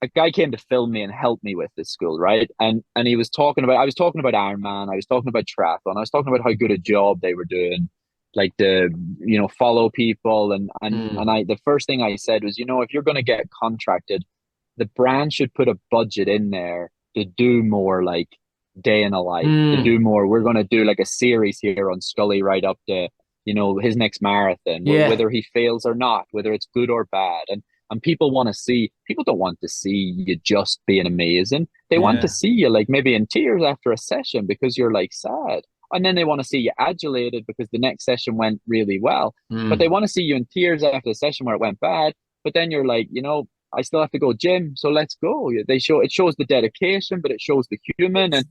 a guy came to film me and help me with this school, right? And I was talking about Ironman, I was talking about triathlon, I was talking about how good a job they were doing, like follow people, and the first thing I said was, if you're going to get contracted, the brand should put a budget in there to do more like day in a life, to do more. We're going to do like a series here on Scully right up to, you know, his next marathon, whether he fails or not, whether it's good or bad. And people don't want to see you just being amazing. They want to see you like maybe in tears after a session because you're like sad. And then they want to see you adulated because the next session went really well. But they want to see you in tears after a session where it went bad. But then you're like, you know, I still have to go gym, so let's go. It shows the dedication, but it shows the human, and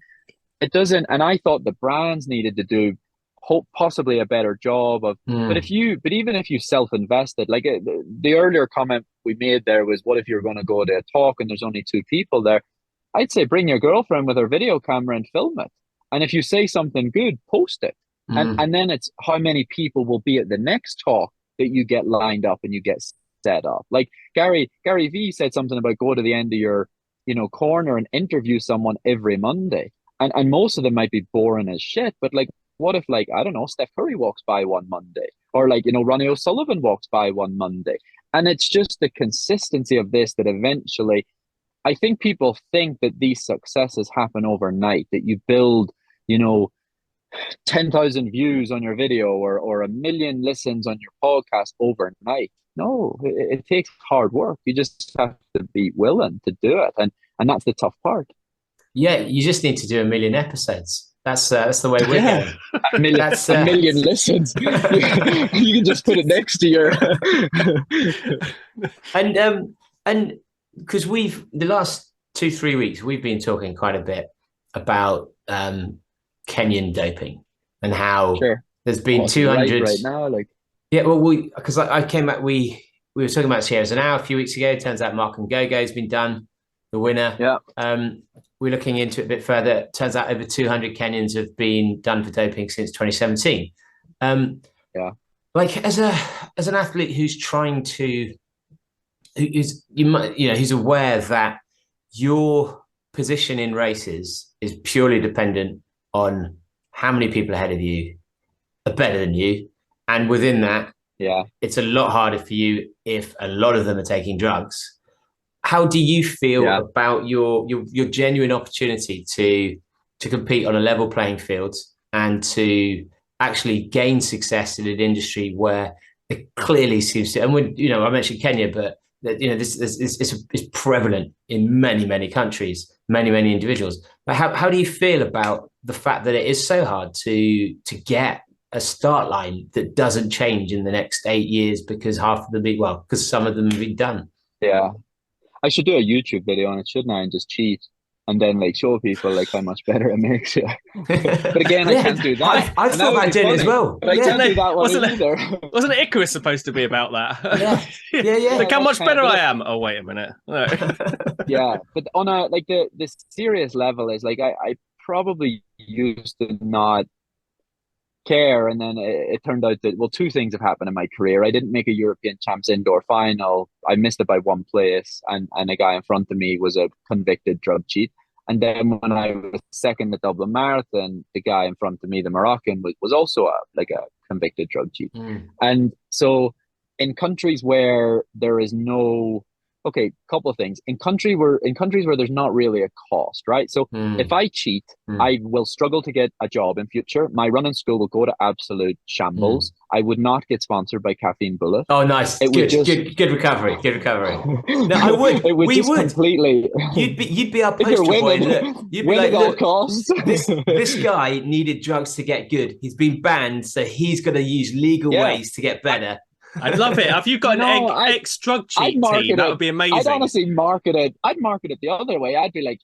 it doesn't. And I thought the brands needed to do possibly a better job of. But even if you self-invested, like the earlier comment we made there was, what if you're going to go to a talk and there's only 2 people there? I'd say bring your girlfriend with her video camera and film it. And if you say something good, post it. And then it's how many people will be at the next talk that you get lined up and you get set up. Like Gary V said something about go to the end of your, you know, corner and interview someone every Monday. And most of them might be boring as shit, but like, what if, like, I don't know, Steph Curry walks by one Monday, or like, you know, Ronnie O'Sullivan walks by one Monday. And it's just the consistency of this that eventually, I think people think that these successes happen overnight, that you build, you know, 10,000 views on your video or 1 million listens on your podcast overnight. No, it takes hard work. You just have to be willing to do it. And that's the tough part. Yeah, you just need to do 1 million episodes. That's the way we're going. A million listens. You can just put it next to your. and because the last 2-3 weeks we've been talking quite a bit about Kenyan doping and how there's been 200 right now. Like, yeah, well, because I came back, we were talking about Sierra now a few weeks ago. Turns out Mark and Gogo's been done, the winner. Yeah. We're looking into it a bit further. Turns out over 200 Kenyans have been done for doping since 2017. Like as an athlete who's trying to, who's aware that your position in races is purely dependent on how many people ahead of you are better than you, and within that, it's a lot harder for you if a lot of them are taking drugs. How do you feel about your genuine opportunity to compete on a level playing field and to actually gain success in an industry where it clearly seems to, and I mentioned Kenya, but this is prevalent in many countries, many individuals. But how do you feel about the fact that it is so hard to get a start line that doesn't change in the next 8 years because because some of them have been done? Yeah. I should do a YouTube video on it, shouldn't I? And just cheat and then like show people like how much better it makes you. But again, I can't do that. I've thought about doing it as well. But I can't do that one either. Wasn't Icarus supposed to be about that? Yeah. Look how much better I am. Oh, wait a minute. No. Yeah, but on a like the serious level is like I probably used to not care, and then it turned out that, well, 2 things have happened in my career. I didn't make a European Champs indoor final. I missed it by 1 place, and a guy in front of me was a convicted drug cheat. And then when I was second at Dublin Marathon, the guy in front of me, the Moroccan, was also a convicted drug cheat. And so in countries where there is no couple of things. In countries where there's not really a cost, right? So if I cheat, I will struggle to get a job in future. My running school will go to absolute shambles. I would not get sponsored by Caffeine Bullet. Oh, nice. Good recovery. No, I would. We would completely. You'd be our poster boy. You'd be like, at all costs. this guy needed drugs to get good. He's been banned, so he's going to use legal ways to get better. I'd love it. If you've got an ex-drug cheat team, that would be amazing. I'd honestly market it. I'd market it the other way. I'd be like,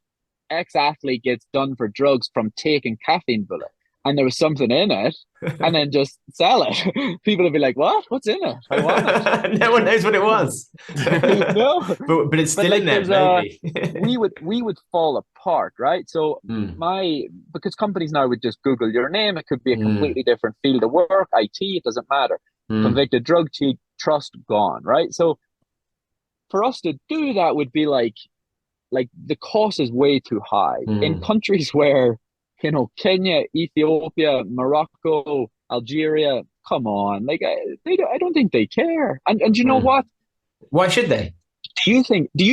ex-athlete gets done for drugs from taking Caffeine Bullet. And there was something in it, and then just sell it. People would be like, what? What's in it? I want it. No one knows what it was. No. But it's still in there, maybe. we would fall apart, right? So because companies now would just Google your name, it could be a completely different field of work, IT, it doesn't matter. Convicted drug cheat, trust gone, right? So for us to do that would be like the cost is way too high. In countries where, Kenya, Ethiopia, Morocco, Algeria, come on, I don't think they care. And you know what? Why should they? Do you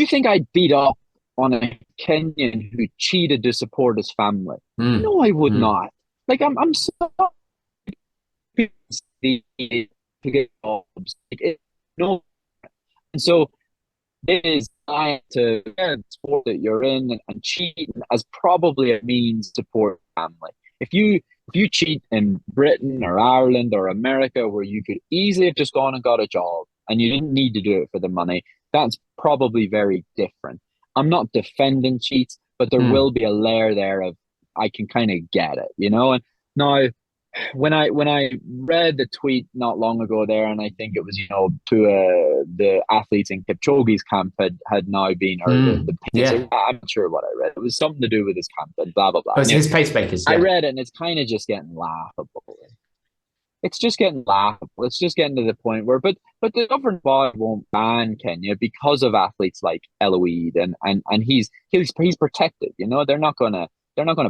think I'd beat up on a Kenyan who cheated to support his family. Mm. No, I would not. Like, I'm sorry to get jobs. No. And so it is to sport that you're in, and cheating as probably a means to support family. If you cheat in Britain or Ireland or America, where you could easily have just gone and got a job and you didn't need to do it for the money, that's probably very different. I'm not defending cheats, but there will be a layer there of I can kind of get it, you know. And now, when I read the tweet not long ago there, and I think it was, you know, to the athletes in Kipchoge's camp had now been, or the pacer. I'm not sure what I read. It was something to do with his camp and blah blah blah. Oh, it's his pacemakers. I read it, and it's kind of just getting laughable. It's just getting laughable. It's just getting to the point where, but the governing body won't ban Kenya because of athletes like Eloise, and he's protected. You know, they're not gonna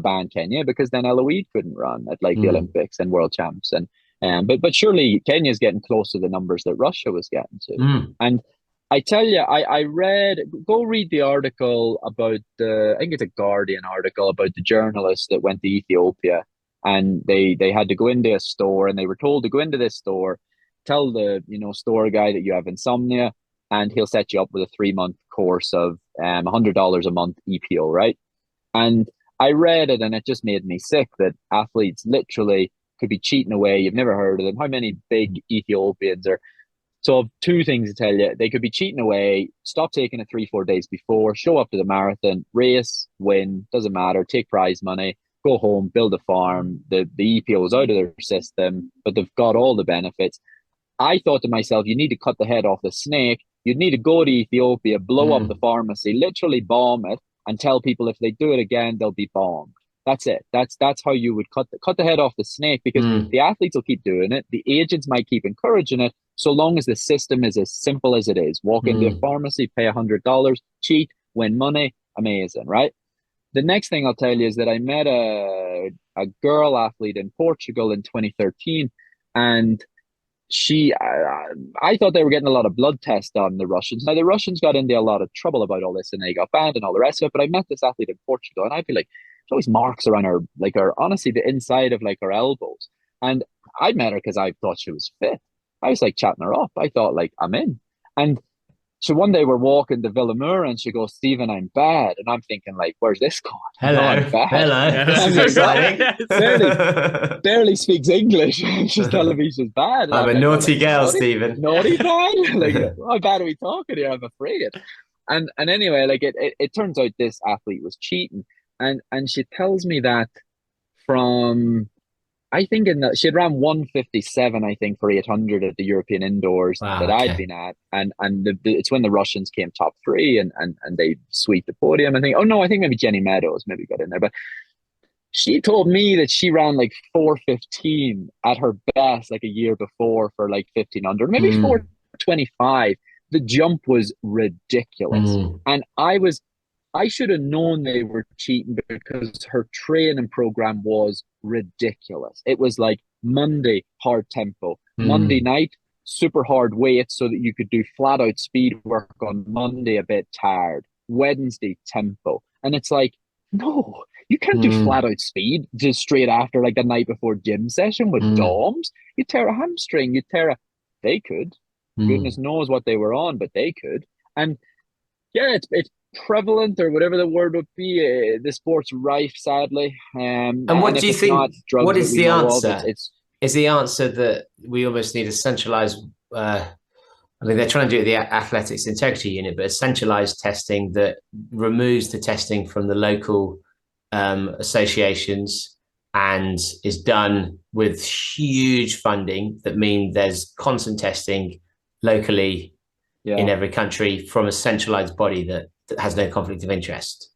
ban Kenya because then Eloise couldn't run at like the Olympics and World Champs, but surely Kenya's getting close to the numbers that Russia was getting to. And I tell you, I read, go read the article about I think it's a Guardian article about the journalist that went to Ethiopia, and they had to go into a store, and they were told to go into this store, tell the, you know, store guy that you have insomnia, and he'll set you up with a 3-month course of $100 a month EPO, right? And I read it, and it just made me sick that athletes literally could be cheating away. You've never heard of them. How many big Ethiopians are? So, two things to tell you: they could be cheating away. Stop taking it 3-4 days before. Show up to the marathon, race, win, doesn't matter. Take prize money, go home, build a farm. The EPO is out of their system, but they've got all the benefits. I thought to myself, you need to cut the head off the snake. You'd need to go to Ethiopia, blow up the pharmacy, literally bomb it, and tell people if they do it again, they'll be bombed. That's it. That's how you would cut the head off the snake, because the athletes will keep doing it. The agents might keep encouraging it, so long as the system is as simple as it is. Walk into a pharmacy, pay $100, cheat, win money, amazing, right? The next thing I'll tell you is that I met a girl athlete in Portugal in 2013, and I thought they were getting a lot of blood tests done, the Russians. Now, the Russians got into a lot of trouble about all this, and they got banned and all the rest of it. But I met this athlete in Portugal, and I feel like there's always marks around her, like honestly, the inside of like her elbows. And I met her because I thought she was fit. I was like chatting her up. I thought, like, I'm in. And so one day we're walking to Villamur, and she goes, "Stephen, I'm bad." And I'm thinking, like, where's this going? Hello. I'm bad. Hello. Yeah, this is exciting. barely speaks English. She's telling me she's bad. I'm a like, naughty girl, Stephen. Naughty bad? Like, how bad are we talking here? I'm afraid. And anyway, like it turns out this athlete was cheating. And she tells me that from, I think she had ran 157, I think, for 800 at the European indoors that I'd been at, and it's when the Russians came top 3 and they sweep the podium. I think, oh no, I think maybe Jenny Meadows maybe got in there, but she told me that she ran like 415 at her best like a year before for like 1500, maybe 425. The jump was ridiculous, and I should have known they were cheating because her training program was ridiculous. It was like Monday, hard tempo. Monday night, super hard weights so that you could do flat out speed work on Monday, a bit tired. Wednesday, tempo. And it's like, no, you can't do flat out speed just straight after like the night before gym session with DOMs. You tear a hamstring, they could. Goodness knows what they were on, but they could. And yeah, it's prevalent, or whatever the word would be. The sport's rife, sadly. And what do you think? What is the answer? Is the answer that we almost need a centralized? I mean, they're trying to do it with the Athletics Integrity Unit, but a centralized testing that removes the testing from the local associations and is done with huge funding. That means there's constant testing locally in every country from a centralized body that has no conflict of interest.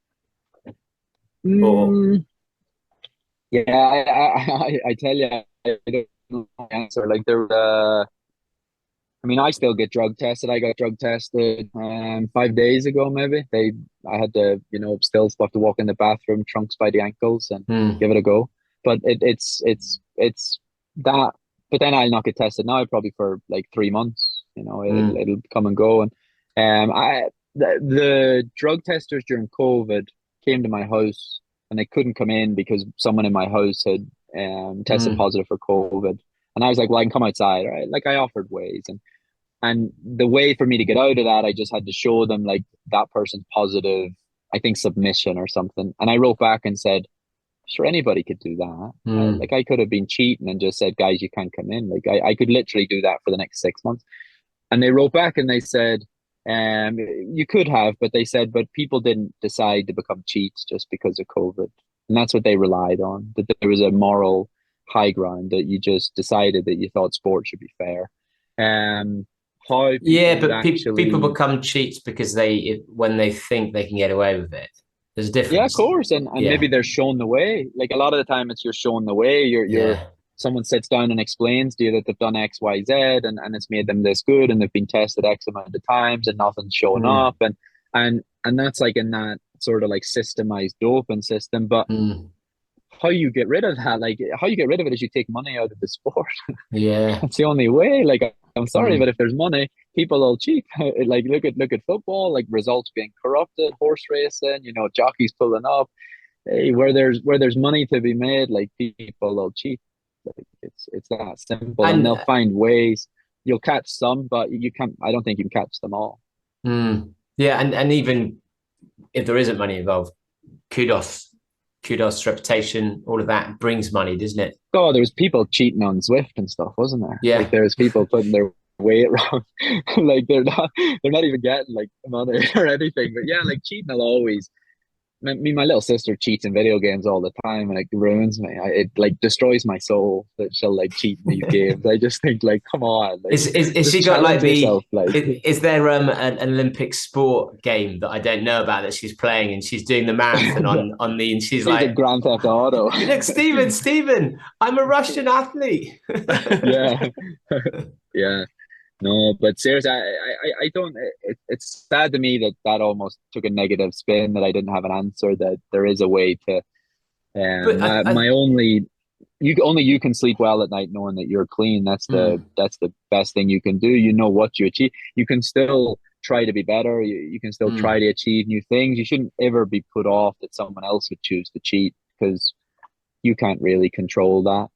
Yeah, I tell you, I don't know the answer. Like I mean, I still get drug tested. I got drug tested 5 days ago, maybe. I had to, still have to walk in the bathroom, trunks by the ankles, and give it a go. But it's that. But then I'll not get tested now, probably for like 3 months. It'll come and go. And the drug testers during COVID came to my house and they couldn't come in because someone in my house had tested positive for COVID. And I was like, well, I can come outside, right? Like I offered ways, and the way for me to get out of that, I just had to show them like that person's positive, I think submission or something. And I wrote back and said, sure, anybody could do that. Like I could have been cheating and just said, guys, you can't come in. Like I could literally do that for the next 6 months. And they wrote back and they said, you could have, but they said, but people didn't decide to become cheats just because of COVID. And that's what they relied on, that there was a moral high ground, that you just decided that you thought sport should be fair. How but people become cheats because when they think they can get away with it. There's a difference. Yeah, of course, and maybe they're shown the way. Like a lot of the time, it's you're shown the way. You're someone sits down and explains to you that they've done X, Y, Z, and it's made them this good, and they've been tested X amount of times, and nothing's showing up, and that's like in that sort of like systemized doping system. But how you get rid of that, like how you get rid of it is you take money out of the sport. Yeah, that's the only way. Like I'm sorry, but if there's money, people will cheat. Like look at football, like results being corrupted, horse racing, jockeys pulling up. Hey, where there's money to be made, like people will cheat. Like it's that simple, and they'll find ways. You'll catch some, but you can't. I don't think you can catch them all. Yeah, and even if there isn't money involved, kudos, reputation, all of that brings money, doesn't it? Oh, there was people cheating on Zwift and stuff, wasn't there? Yeah, like there was people putting their weight wrong. Like they're not even getting like money or anything. But yeah, like cheating will always. My little sister cheats in video games all the time, and it ruins me. It like destroys my soul that she'll like cheat in these games. I just think like, come on. Like, is she got like yourself, is there an Olympic sport game that I don't know about that she's playing, and she's doing the marathon on the, and she's like Grand Theft Auto. Look, Stephen, I'm a Russian athlete. Yeah. Yeah. No, but seriously, I don't. It's sad to me that almost took a negative spin, that I didn't have an answer. That there is a way to. You can sleep well at night knowing that you're clean. That's the best thing you can do. You know what you achieve. You can still try to be better. You can still try to achieve new things. You shouldn't ever be put off that someone else would choose to cheat, because you can't really control that.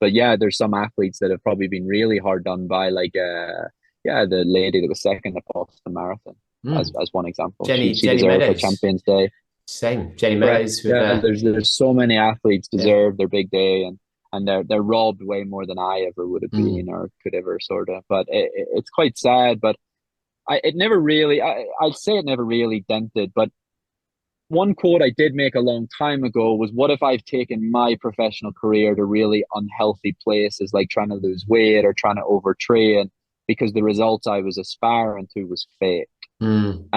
But yeah, there's some athletes that have probably been really hard done by, like the lady that was second at Boston Marathon, as one example. Jenny deserved a Champions Day. Same, Jenny Meadows. Yeah, there's so many athletes deserve their big day, and they're robbed way more than I ever would have been or could ever sort of. But it's quite sad. But I'd say it never really dented. But one quote I did make a long time ago was, what if I've taken my professional career to really unhealthy places, like trying to lose weight or trying to overtrain, because the results I was aspiring to was fake. And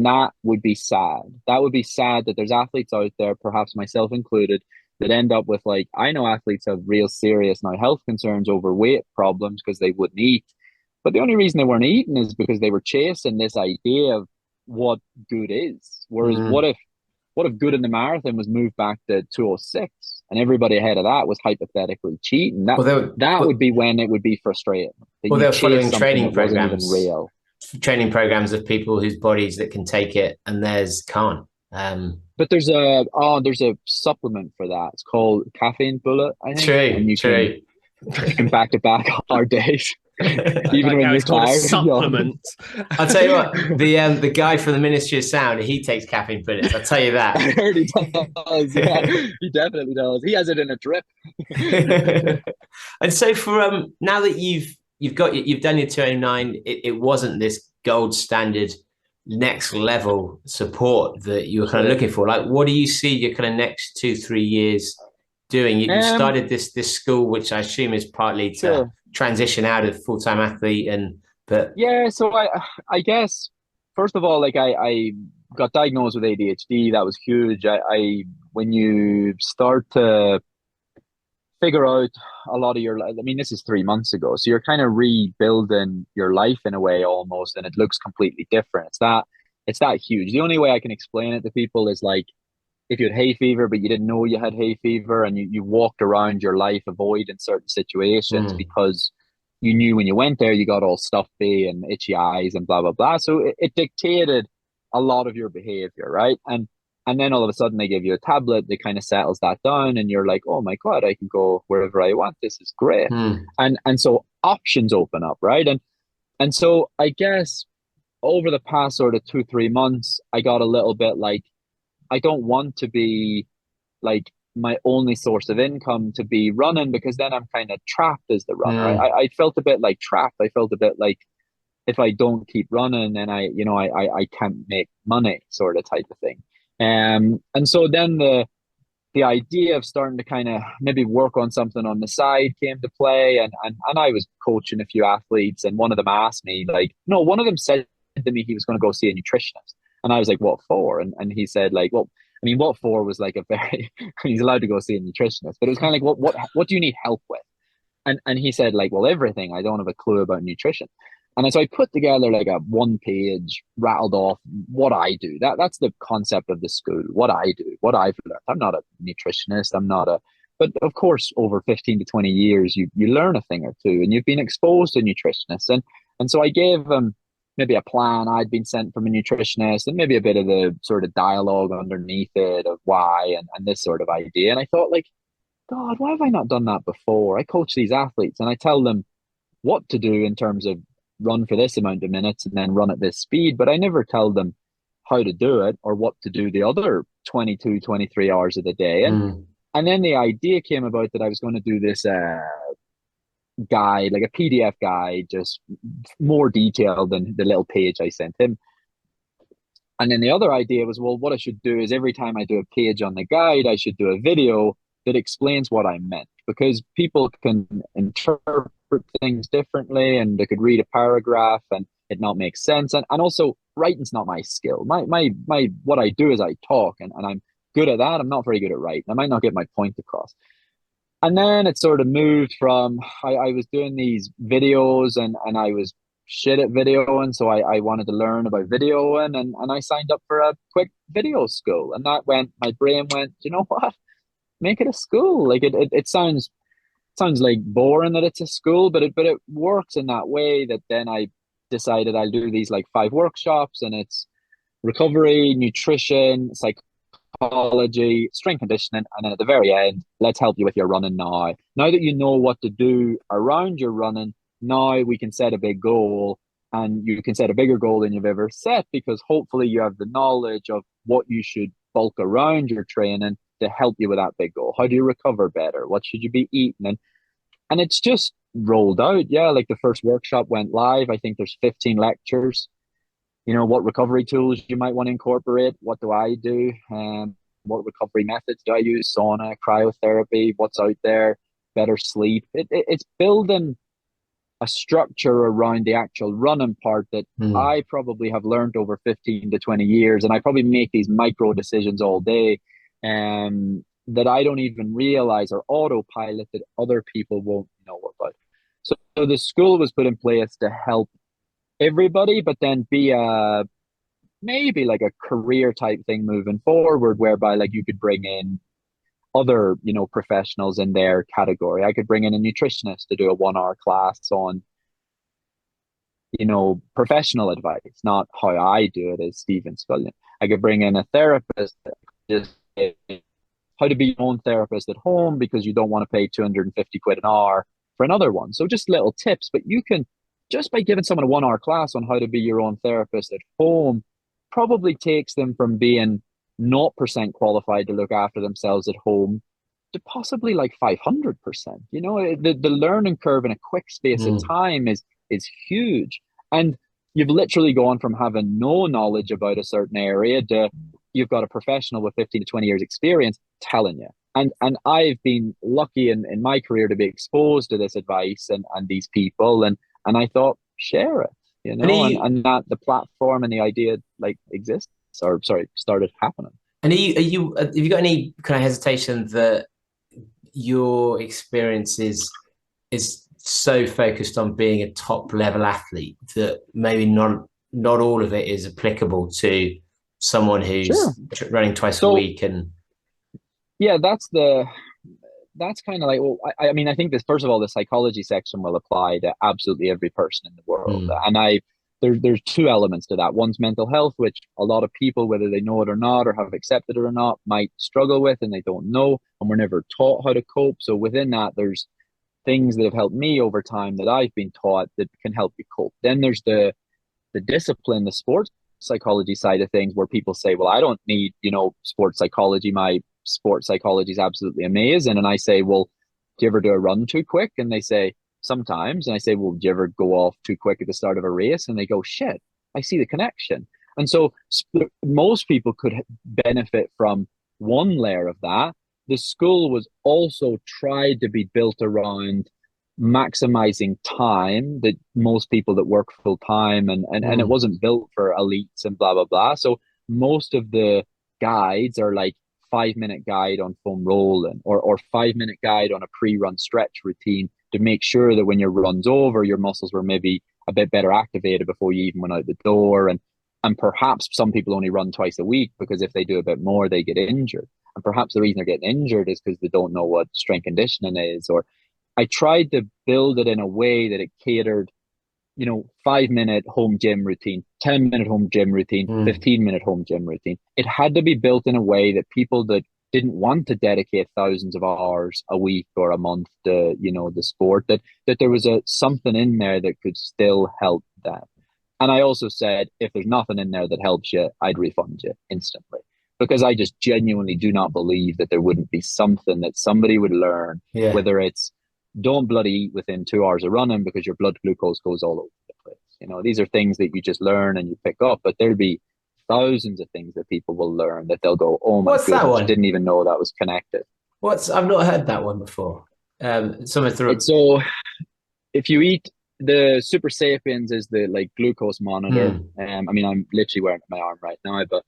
that would be sad. That would be sad that there's athletes out there, perhaps myself included, that end up with, like, I know athletes have real serious now health concerns over weight problems because they wouldn't eat. But the only reason they weren't eating is because they were chasing this idea of what good is. Whereas what if good in the marathon was moved back to 2:06 and everybody ahead of that was hypothetically cheating? That would be when it would be frustrating. Well, they're following training programs of people whose bodies that can take it and theirs can't. But there's a supplement for that. It's called Caffeine Bullet, I think. True. You can back to back hard days. Even when you're tired. Supplement. I'll tell you what, the guy from the Ministry of Sound, he takes caffeine bullets. I'll tell you that. I heard he does. Yeah, he definitely does. He has it in a drip. And so for now that you've done your 209, it wasn't this gold standard next level support that you were kind of looking for. Like, what do you see your kind of next 2-3 years doing? You started this school, which I assume is partly to transition out of full-time athlete, so I guess first of all, like I got diagnosed with ADHD. That was huge. When you start to figure out a lot of your life, I mean, this is 3 months ago, so you're kind of rebuilding your life in a way almost, and it looks completely different. It's that huge. The only way I can explain it to people is like, if you had hay fever, but you didn't know you had hay fever, and you walked around your life avoiding certain situations because you knew when you went there, you got all stuffy and itchy eyes and blah, blah, blah. So it dictated a lot of your behavior, right? And And then all of a sudden they give you a tablet that kind of settles that down, and you're like, oh my God, I can go wherever I want. This is great. And so options open up, right? And so I guess over the past sort of 2-3 months, I got a little bit like, I don't want to be like my only source of income to be running, because then I'm kind of trapped as the runner. I felt a bit like trapped. I felt a bit like, if I don't keep running, then I can't make money, sort of type of thing. And so then the idea of starting to kind of maybe work on something on the side came to play, and I was coaching a few athletes, and one of them asked me, like, no, one of them said to me he was going to go see a nutritionist, and I was like, what for? And he said, like, well, I mean, what for was like a very he's allowed to go see a nutritionist, but it was kind of like, what do you need help with? And he said, like, well, everything. I don't have a clue about nutrition. And so I put together like a 1-page, rattled off what I do. That's the concept of the school, what I do, what I've learned. I'm not a nutritionist. But of course, over 15 to 20 years, you learn a thing or two, and you've been exposed to nutritionists. And so I gave them maybe a plan I'd been sent from a nutritionist, and maybe a bit of the sort of dialogue underneath it of why, and this sort of idea. And I thought, like, God, why have I not done that before? I coach these athletes and I tell them what to do in terms of run for this amount of minutes and then run at this speed, but I never tell them how to do it or what to do the other 22, 23 hours of the day. And then the idea came about that I was going to do this guide, like a PDF guide, just more detailed than the little page I sent him. And then the other idea was, well, what I should do is every time I do a page on the guide, I should do a video that explains what I meant, because people can interpret things differently, and they could read a paragraph and it not make sense. And also, writing's not my skill. My what I do is I talk, and I'm good at that. I'm not very good at writing. I might not get my point across. And then it sort of moved from, I was doing these videos, and I was shit at videoing, so I wanted to learn about videoing, and I signed up for a quick video school. And that went, my brain went, you know what? Make it a school. Like it sounds like boring that it's a school, but it works in that way that then I decided I'll do these like 5 workshops, and it's recovery, nutrition, psychology, strength conditioning, and then at the very end, let's help you with your running now. Now that you know what to do around your running, now we can set a big goal, and you can set a bigger goal than you've ever set, because hopefully you have the knowledge of what you should bulk around your training to help you with that big goal. How do you recover better? What should you be eating? And it's just rolled out. Yeah, like the first workshop went live. I think there's 15 lectures. You know, what recovery tools you might want to incorporate. What do I do? What recovery methods do I use? Sauna, cryotherapy, what's out there, better sleep. It's building a structure around the actual running part that I probably have learned over 15 to 20 years. And I probably make these micro decisions all day that I don't even realize are autopilot that other people won't know about. So the school was put in place to help everybody, but then be a maybe like a career type thing moving forward, whereby like you could bring in other, you know, professionals in their category. I could bring in a nutritionist to do a 1-hour class on, you know, professional advice, not how I do it as Stephen Scullion. I could bring in a therapist, just how to be your own therapist at home, because you don't want to pay 250 quid an hour for another one. So just little tips, but you can, just by giving someone a 1-hour class on how to be your own therapist at home, probably takes them from being 0% qualified to look after themselves at home to possibly like 500%. You know, the learning curve in a quick space of time is huge. And you've literally gone from having no knowledge about a certain area to you've got a professional with 15 to 20 years experience telling you. And I've been lucky in my career to be exposed to this advice and these people. And I thought, share it, you know, and that the platform and the idea like exists, or sorry, started happening. And have you got any kind of hesitation that your experience is so focused on being a top level athlete that maybe not all of it is applicable to someone who's running twice a week? And yeah, that's kind of like, well, I mean, I think this, first of all, the psychology section will apply to absolutely every person in the world. And there's two elements to that. One's mental health, which a lot of people, whether they know it or not or have accepted it or not, might struggle with, and they don't know, and we're never taught how to cope. So within that, there's things that have helped me over time that I've been taught that can help you cope. Then there's the discipline, the sports psychology side of things, where people say, well, I don't need, sports psychology. My sports psychology is absolutely amazing. And I say, well, do you ever do a run too quick? And they say, sometimes. And I say, well, do you ever go off too quick at the start of a race? And they go, shit, I see the connection. And so most people could benefit from one layer of that. The school was also tried to be built around maximizing time, that most people that work full time, and it wasn't built for elites and blah, blah, blah. So most of the guides are like 5-minute guide on foam rolling, or 5-minute guide on a pre-run stretch routine, to make sure that when your run's over, your muscles were maybe a bit better activated before you even went out the door. And perhaps some people only run twice a week, because if they do a bit more, they get injured. And perhaps the reason they're getting injured is because they don't know what strength conditioning is. Or I tried to build it in a way that it catered, 5-minute home gym routine, 10-minute home gym routine, 15-minute home gym routine. It had to be built in a way that people that didn't want to dedicate thousands of hours a week or a month to, the sport, that there was something in there that could still help them. And I also said, if there's nothing in there that helps you, I'd refund you instantly. Because I just genuinely do not believe that there wouldn't be something that somebody would learn, whether it's don't bloody eat within 2 hours of running because your blood glucose goes all over the place. These are things that you just learn and you pick up, but there'll be thousands of things that people will learn that they'll go, oh my goodness, didn't even know that was connected. I've not heard that one before. So if you eat, the Super Sapiens is the glucose monitor. I'm literally wearing it on my arm right now, but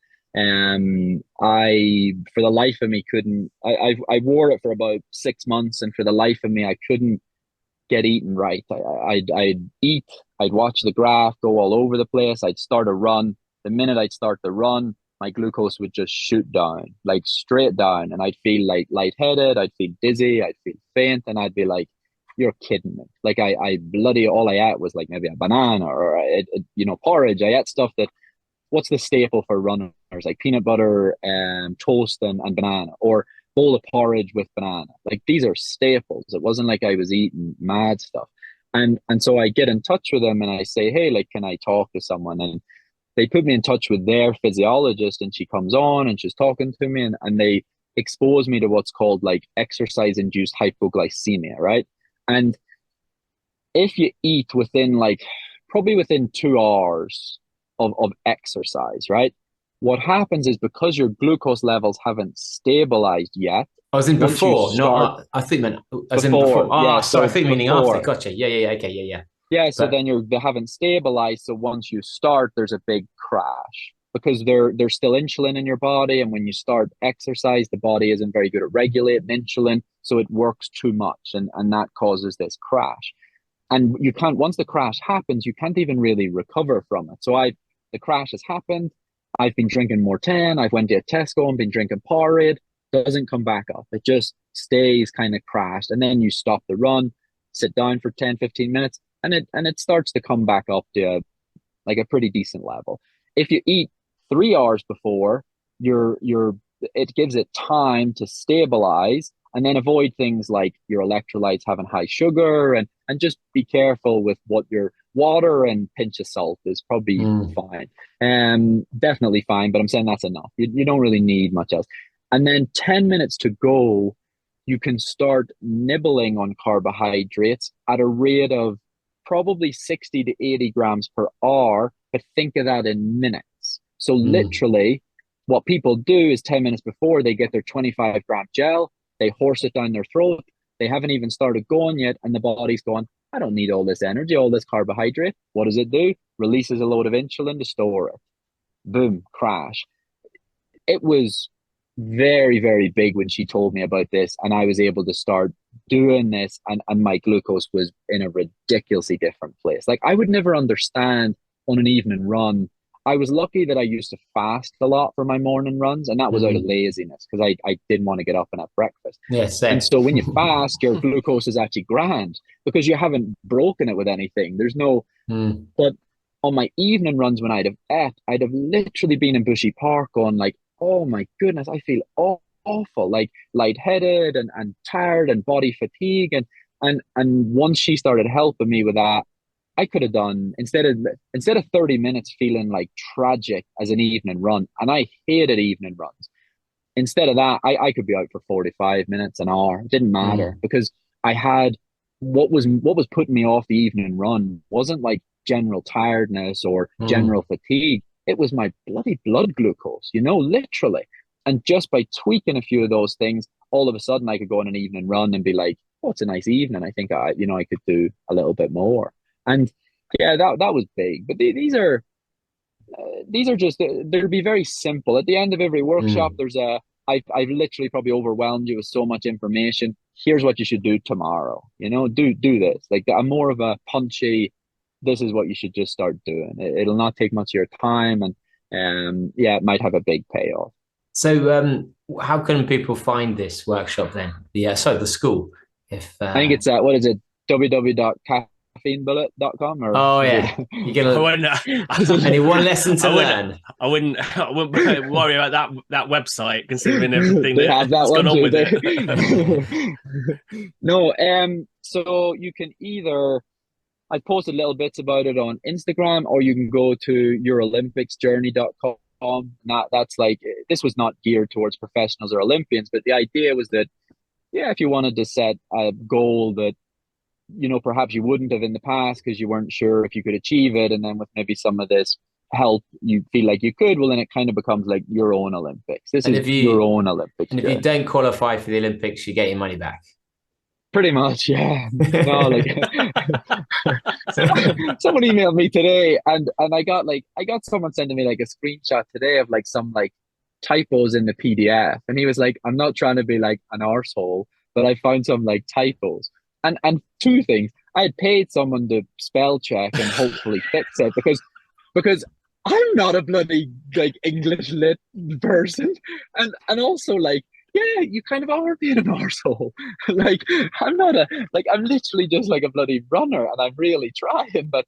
I, for the life of me, couldn't. I wore it for about 6 months, and for the life of me, I couldn't get eaten right. I'd eat, I'd watch the graph go all over the place. I'd start a run. The minute I'd start the run, my glucose would just shoot down, straight down, and I'd feel lightheaded. I'd feel dizzy. I'd feel faint, and I'd be like, "You're kidding me!" I bloody, all I ate was maybe a banana or porridge. I ate stuff that. What's the staple for runners? Like peanut butter, toast, and banana, or bowl of porridge with banana. These are staples. It wasn't like I was eating mad stuff. And so I get in touch with them and I say, hey, can I talk to someone? And they put me in touch with their physiologist, and she comes on and she's talking to me, and they expose me to what's called exercise-induced hypoglycemia, right? And if you eat within probably within 2 hours of exercise, right? What happens is, because your glucose levels haven't stabilized yet. I was in before, I think meant as in before. Yeah, so I think meaning after. Gotcha. Yeah. Okay, yeah. Yeah, so then they haven't stabilized. So once you start, there's a big crash, because there's still insulin in your body, and when you start exercise, the body isn't very good at regulating insulin, so it works too much, and that causes this crash. And you can't, once the crash happens, you can't even really recover from it. So the crash has happened. I've been drinking Morten. I've went to a Tesco and been drinking Powerade. Doesn't come back up. It just stays kind of crashed. And then you stop the run, sit down for 10, 15 minutes, and it starts to come back up to a pretty decent level. If you eat 3 hours before, it gives it time to stabilize, and then avoid things like your electrolytes having high sugar, and just be careful with what your water and pinch of salt is probably fine. Definitely fine, but I'm saying that's enough. You don't really need much else. And then 10 minutes to go, you can start nibbling on carbohydrates at a rate of probably 60 to 80 grams per hour, but think of that in minutes. So literally, what people do is 10 minutes before, they get their 25-gram gel, they horse it down their throat, they haven't even started going yet, and the body's going, I don't need all this energy, all this carbohydrate. What does it do? Releases a load of insulin to store it. Boom, crash. It was very, very big when she told me about this, and I was able to start doing this, and my glucose was in a ridiculously different place. I would never understand on an evening run. I was lucky that I used to fast a lot for my morning runs, and that was out of laziness, because I didn't want to get up and have breakfast. Yeah, same. And so when you fast, your glucose is actually grand, because you haven't broken it with anything. There's no, but on my evening runs when I'd have literally been in Bushy Park going like, oh my goodness, I feel awful, like lightheaded and tired and body fatigue. And once she started helping me with that, I could have done instead of 30 minutes feeling like tragic as an evening run, and I hated evening runs. Instead of that, I could be out for 45 minutes, an hour. It didn't matter because I had what was putting me off the evening run wasn't like general tiredness or general fatigue. It was my bloody blood glucose, literally. And just by tweaking a few of those things, all of a sudden I could go on an evening run and be like, oh, it's a nice evening. I think I could do a little bit more. And yeah, that was big. But these are just, they'll be very simple. At the end of every workshop, there's I've literally probably overwhelmed you with so much information. Here's what you should do tomorrow. Do this. Like, I'm more of a punchy, this is what you should just start doing. It'll not take much of your time, and it might have a big payoff. So how can people find this workshop then? The school. If I think it's what is it, www.caffeinebullet.com or oh yeah, you get only one lesson to learn. I wouldn't worry about that website, considering everything they have that that's gone on with it. No, so you can either, I posted little bits about it on Instagram, or you can go to yourolympicsjourney.com. That's like, this was not geared towards professionals or Olympians, but the idea was that, if you wanted to set a goal that, perhaps you wouldn't have in the past because you weren't sure if you could achieve it, and then with maybe some of this help, you feel like you could, well, then it kind of becomes like your own Olympics. This is your own Olympics. And if you don't qualify for the Olympics, you get your money back. Pretty much, yeah. No, like someone emailed me today, and I got someone sending me like a screenshot today of like some like typos in the PDF, and he was like, I'm not trying to be like an arsehole, but I found some like typos. And two things, I had paid someone to spell check and hopefully fix it because I'm not a bloody like English lit person, and also like, yeah, you kind of are being an arsehole. Like, I'm literally just like a bloody runner, and I'm really trying, but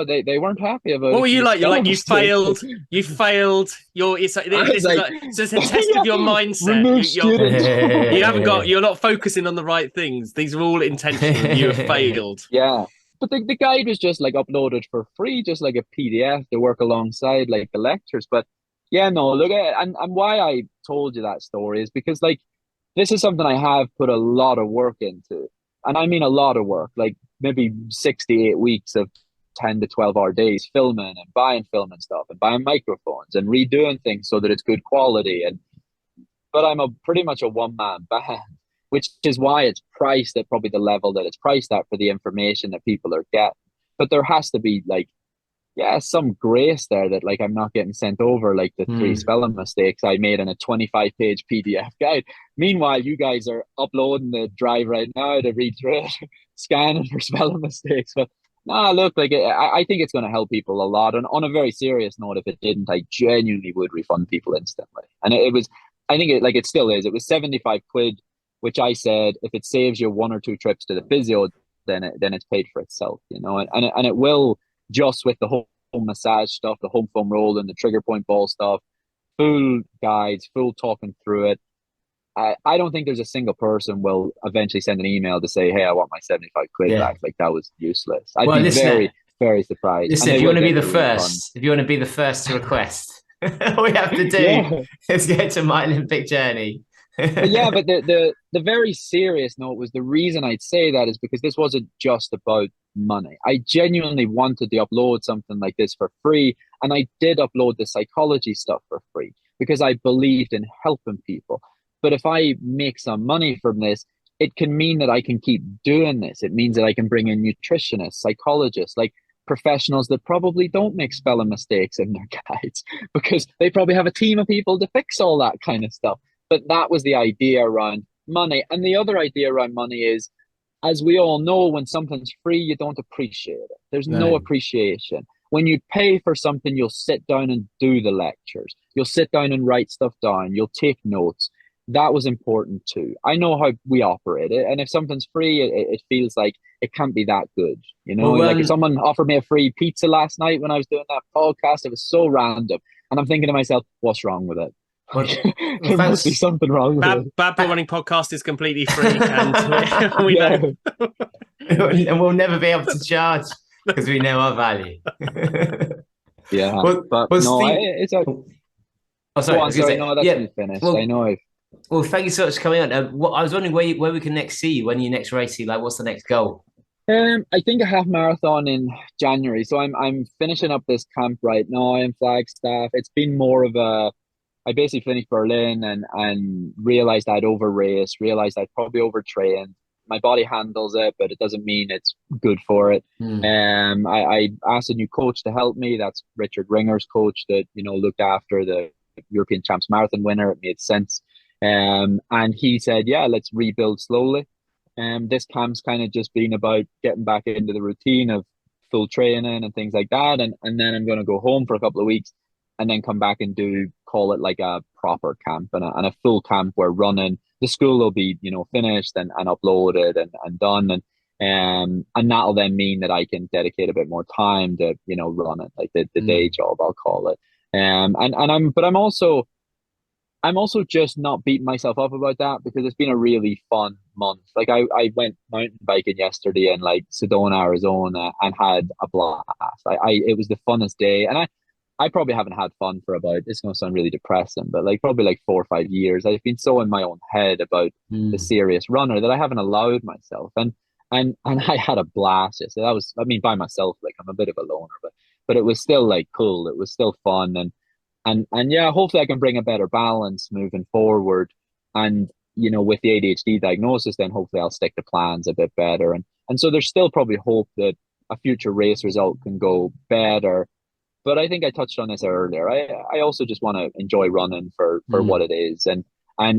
they weren't happy about it. What were you like? You're like, you failed. It's a test of your mindset. You're not focusing on the right things. These are all intentional. You have failed. Yeah. But the guide was just like uploaded for free, just like a PDF to work alongside like the lectures. But yeah, no, look, and why I told you that story is because like, this is something I have put a lot of work into. And I mean a lot of work, like maybe 68 weeks of 10 to 12-hour days filming and buying film and stuff and buying microphones and redoing things so that it's good quality. But I'm pretty much a one-man band, which is why it's priced at probably the level that it's priced at for the information that people are getting. But there has to be like, some grace there that like I'm not getting sent over like the 3 spelling mistakes I made in a 25-page PDF guide. Meanwhile, you guys are uploading the drive right now to read through it, scanning for spelling mistakes. But look, like I think it's going to help people a lot. And on a very serious note, if it didn't, I genuinely would refund people instantly. And it was, I think it still is. It was 75 quid, which I said, if it saves you 1 or 2 trips to the physio, then it's paid for itself, and it will, just with the whole massage stuff, the home foam roll and the trigger point ball stuff, full guides, full talking through it. I don't think there's a single person will eventually send an email to say, hey, I want my 75 quid back. Like, that was useless. I'd be very, very surprised. Listen, if you want to be the first to request, all we have to do is go to My Olympic Journey. But the very serious note was, the reason I'd say that is because this wasn't just about money. I genuinely wanted to upload something like this for free, and I did upload the psychology stuff for free because I believed in helping people. But if I make some money from this, it can mean that I can keep doing this. It means that I can bring in nutritionists, psychologists, like professionals that probably don't make spelling mistakes in their guides because they probably have a team of people to fix all that kind of stuff. But that was the idea around money. And the other idea around money is, as we all know, when something's free, you don't appreciate it. There's no appreciation. When you pay for something, you'll sit down and do the lectures. You'll sit down and write stuff down. You'll take notes. that was important too. I know how we operate it, and if something's free, it feels like it can't be that good. Well, Like if someone offered me a free pizza last night when I was doing that podcast, it was so random, and I'm thinking to myself, what's wrong with it? well, There must be something wrong with it. Bad Boy Running podcast is completely free, and we Yeah. know. And we'll never be able to charge because we know our value. Yeah, Well, but well, no, Steve... it's a. Oh, sorry. Go I on, was gonna sorry, say, no, that's yeah. me finished. Well, I know. well, thank you so much for coming on. I was wondering where we can next see you, when you next race you. Like, what's the next goal? I think a half marathon in January. So I'm finishing up this camp right now. I'm Flagstaff. It's been more of a. I basically finished Berlin and realized I'd over raced, realized I'd probably overtrained. My body handles it, but it doesn't mean it's good for it. I asked a new coach to help me. That's Richard Ringer's coach that looked after the European Champs Marathon winner. It made sense. And he said, yeah, let's rebuild slowly. This camp's kind of just been about getting back into the routine of full training and things like that. And then I'm going to go home for a couple of weeks and then come back and call it like a proper camp and a full camp where running, the school will be, finished and uploaded and done. And that'll then mean that I can dedicate a bit more time to, running, like the day job, I'll call it. I'm also just not beating myself up about that because it's been a really fun month. Like I went mountain biking yesterday in like Sedona, Arizona, and had a blast. It was the funnest day, and I probably haven't had fun for about, it's going to sound really depressing, but like probably like 4 or 5 years. I've been so in my own head about the serious runner that I haven't allowed myself, and I had a blast yesterday. That was, I mean, by myself. Like I'm a bit of a loner, but it was still like cool. It was still fun, and yeah, hopefully I can bring a better balance moving forward. And with the ADHD diagnosis, then hopefully I'll stick to plans a bit better. And so there's still probably hope that a future race result can go better. But I think I touched on this earlier. I also just want to enjoy running for what it is. And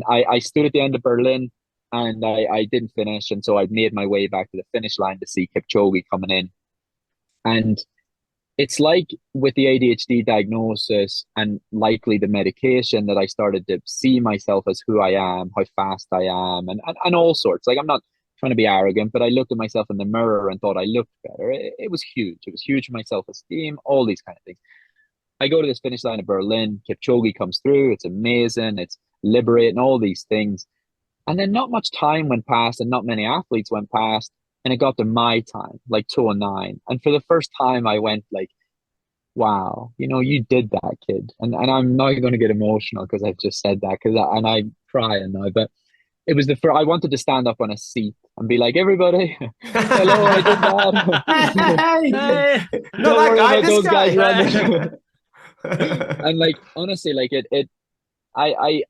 I stood at the end of Berlin and I didn't finish. And so I made my way back to the finish line to see Kipchoge coming in. And it's like with the ADHD diagnosis and likely the medication that I started to see myself as who I am, how fast I am, and all sorts. Like I'm not trying to be arrogant, but I looked at myself in the mirror and thought I looked better. It was huge. It was huge for my self-esteem, all these kind of things. I go to this finish line of Berlin, Kipchoge comes through, it's amazing, it's liberating, all these things. And then not much time went past and not many athletes went past, and it got to my time, like 2:09. And for the first time I went like, wow, you did that, kid. And I'm not going to get emotional because I've just said that and I'm crying now, but it was the first. I wanted to stand up on a seat and be like, everybody, hello, I did that. Not that guy, this those guy. guys running. And like, honestly, like I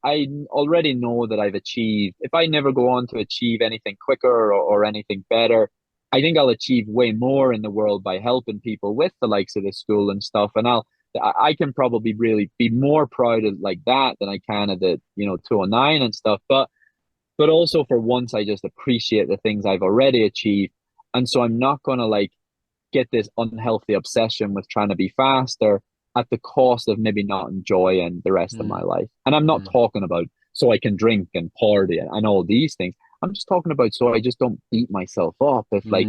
already know that I've achieved, if I never go on to achieve anything quicker or anything better, I think I'll achieve way more in the world by helping people with the likes of this school and stuff. And I can probably really be more proud of like that than I can of the 2:09 and stuff. But also for once, I just appreciate the things I've already achieved. And so I'm not going to like get this unhealthy obsession with trying to be faster at the cost of maybe not enjoying the rest of my life. And I'm not talking about so I can drink and party and all these things. I'm just talking about so I just don't beat myself up if like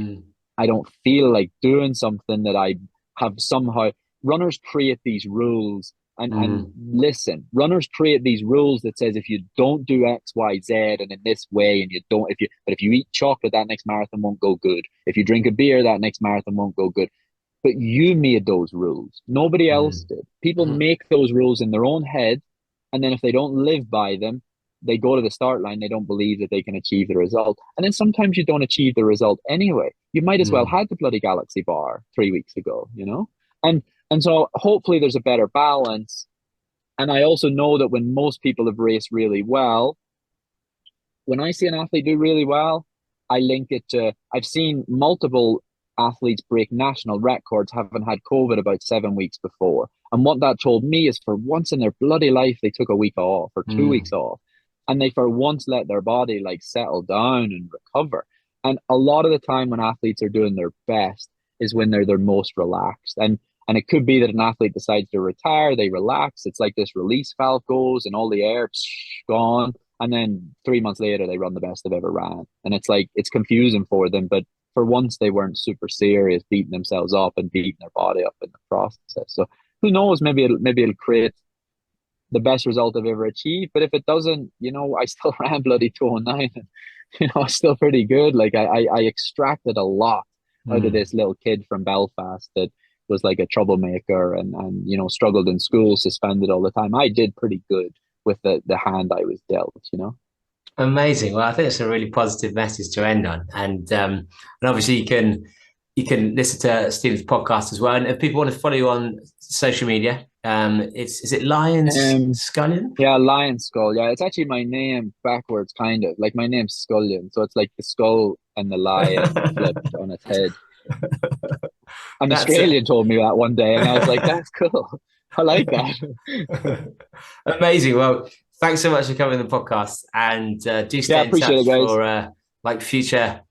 I don't feel like doing something that I have somehow. Runners create these rules and listen, runners create these rules that says if you don't do X, Y, Z and in this way, and if you eat chocolate, that next marathon won't go good. If you drink a beer, that next marathon won't go good. But you made those rules. Nobody else did. People make those rules in their own head, and then if they don't live by them, they go to the start line, they don't believe that they can achieve the result. And then sometimes you don't achieve the result anyway. You might as well had the bloody Galaxy bar 3 weeks ago, And so hopefully there's a better balance. And I also know that when most people have raced really well, when I see an athlete do really well, I link it to, I've seen multiple athletes break national records having had COVID about 7 weeks before. And what that told me is for once in their bloody life, they took a week off or 2 weeks off. And they for once let their body like settle down and recover. And a lot of the time when athletes are doing their best is when they're their most relaxed. And it could be that an athlete decides to retire, they relax. It's like this release valve goes and all the air gone. And then 3 months later, they run the best they've ever ran. And it's like, it's confusing for them. But for once, they weren't super serious, beating themselves up and beating their body up in the process. So who knows? Maybe it'll create the best result I've ever achieved. But if it doesn't, I still ran bloody 209. And, it's still pretty good. Like I extracted a lot out of this little kid from Belfast that was like a troublemaker and struggled in school, suspended all the time. I did pretty good with the hand I was dealt. Amazing. Well, I think it's a really positive message to end on, and obviously you can listen to Stephen's podcast as well. And if people want to follow you on social media, is it Lions Scullion? Yeah, Lion Skull. Yeah, it's actually my name backwards, kind of like my name's Scullion, so it's like the skull and the lion flipped on its head. An Australian told me that one day, and I was like, "That's cool. I like that." Amazing. Well, thanks so much for coming on the podcast, and do stay in touch for like future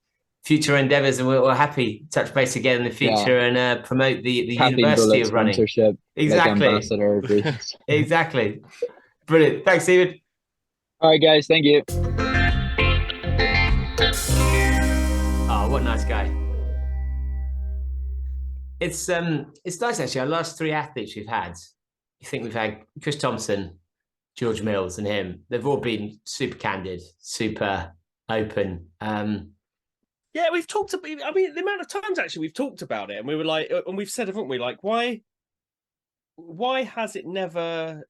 endeavors, and we're happy to touch base again in the future and promote the University of Running. Exactly. Like ambassador. Exactly. Brilliant. Thanks, Stephen. All right, guys. Thank you. Oh, what a nice guy. It's nice actually. Our last three athletes we've had, you think we've had Chris Thompson, George Mills, and him. They've all been super candid, super open. Yeah, we've talked about. I mean, the amount of times actually we've talked about it, and we were like, and we've said, haven't we? Like, why has it never?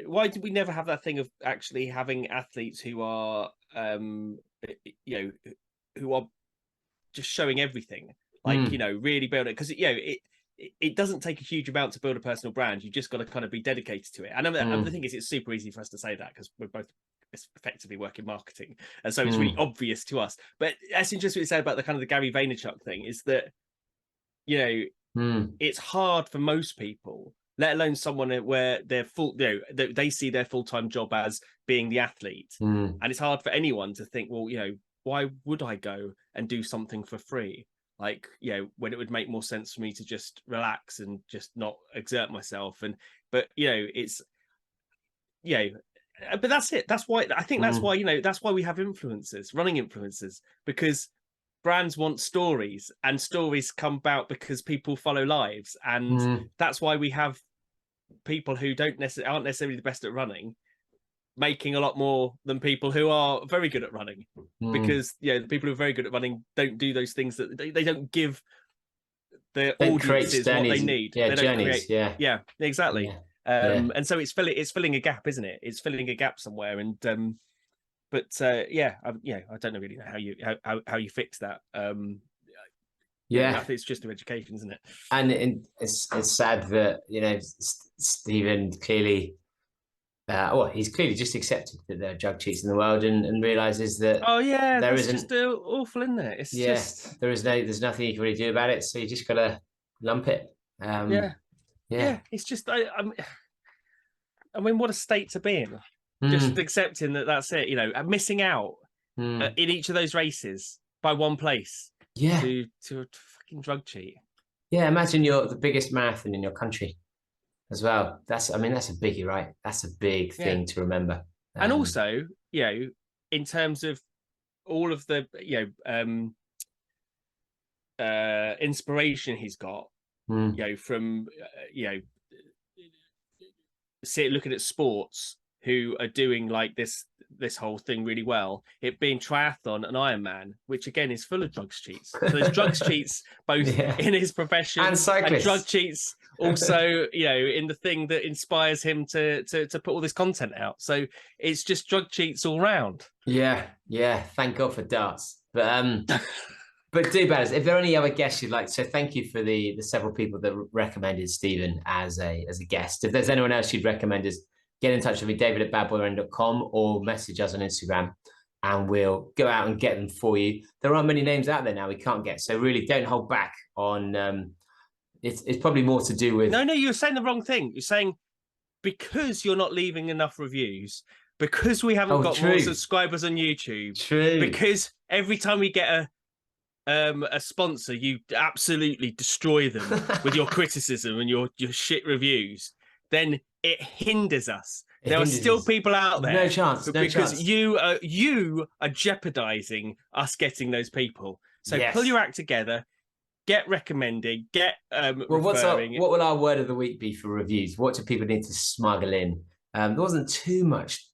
Why did we never have that thing of actually having athletes who are, who are just showing everything? Like, really build it, because it doesn't take a huge amount to build a personal brand. You just got to kind of be dedicated to it. And the thing is, it's super easy for us to say that because we're both effectively work in marketing, and so it's really obvious to us. But that's interesting what you said about the kind of the Gary Vaynerchuk thing, is that it's hard for most people, let alone someone where they're full, they see their full-time job as being the athlete, and it's hard for anyone to think, well, why would I go and do something for free? Like, when it would make more sense for me to just relax and just not exert myself. But that's it. That's why I think that's why, that's why we have influencers, running influencers, because brands want stories, and stories come about because people follow lives. And that's why we have people who aren't necessarily the best at running making a lot more than people who are very good at running, because the people who are very good at running don't do those things, that they don't give their audiences what they need. They don't journeys. Yeah, exactly. And so it's filling a gap, isn't it? It's filling a gap somewhere. And I don't really know how you fix that. I think it's just through education, isn't it? And it's sad that Stephen clearly he's clearly just accepted that there are drug cheats in the world, and realizes that there's just awful, isn't it? It's just there's nothing you can really do about it, so you just gotta lump it. It's just I mean, what a state to be in. Just accepting that that's it, missing out in each of those races by one place to a fucking drug cheat. Imagine you're the biggest marathon in your country as well. That's a biggie, right? That's a big thing to remember. And also, in terms of all of the inspiration he's got, from looking at sports who are doing like this whole thing really well, it being triathlon and Ironman, which again is full of drugs cheats. So there's drugs cheats both in his profession and drug cheats also, in the thing that inspires him to put all this content out. So it's just drug cheats all round. Yeah. Thank God for darts. But do better. If there are any other guests you'd like, so thank you for the several people that recommended Stephen as a guest. If there's anyone else you'd recommend, get in touch with me, david@badboyrun.com, or message us on Instagram, and we'll go out and get them for you. There aren't many names out there now we can't get, so really don't hold back on. It's probably more to do with. No, you're saying the wrong thing. You're saying because you're not leaving enough reviews, because we haven't got more subscribers on YouTube. True. Because every time we get a sponsor, you absolutely destroy them with your criticism and your shit reviews. Then it hinders us There are still people out there. No chance. Because you are jeopardizing us getting those people. So pull your act together, get recommending, get referring. What will our word of the week be for reviews? What do people need to smuggle in? There wasn't too much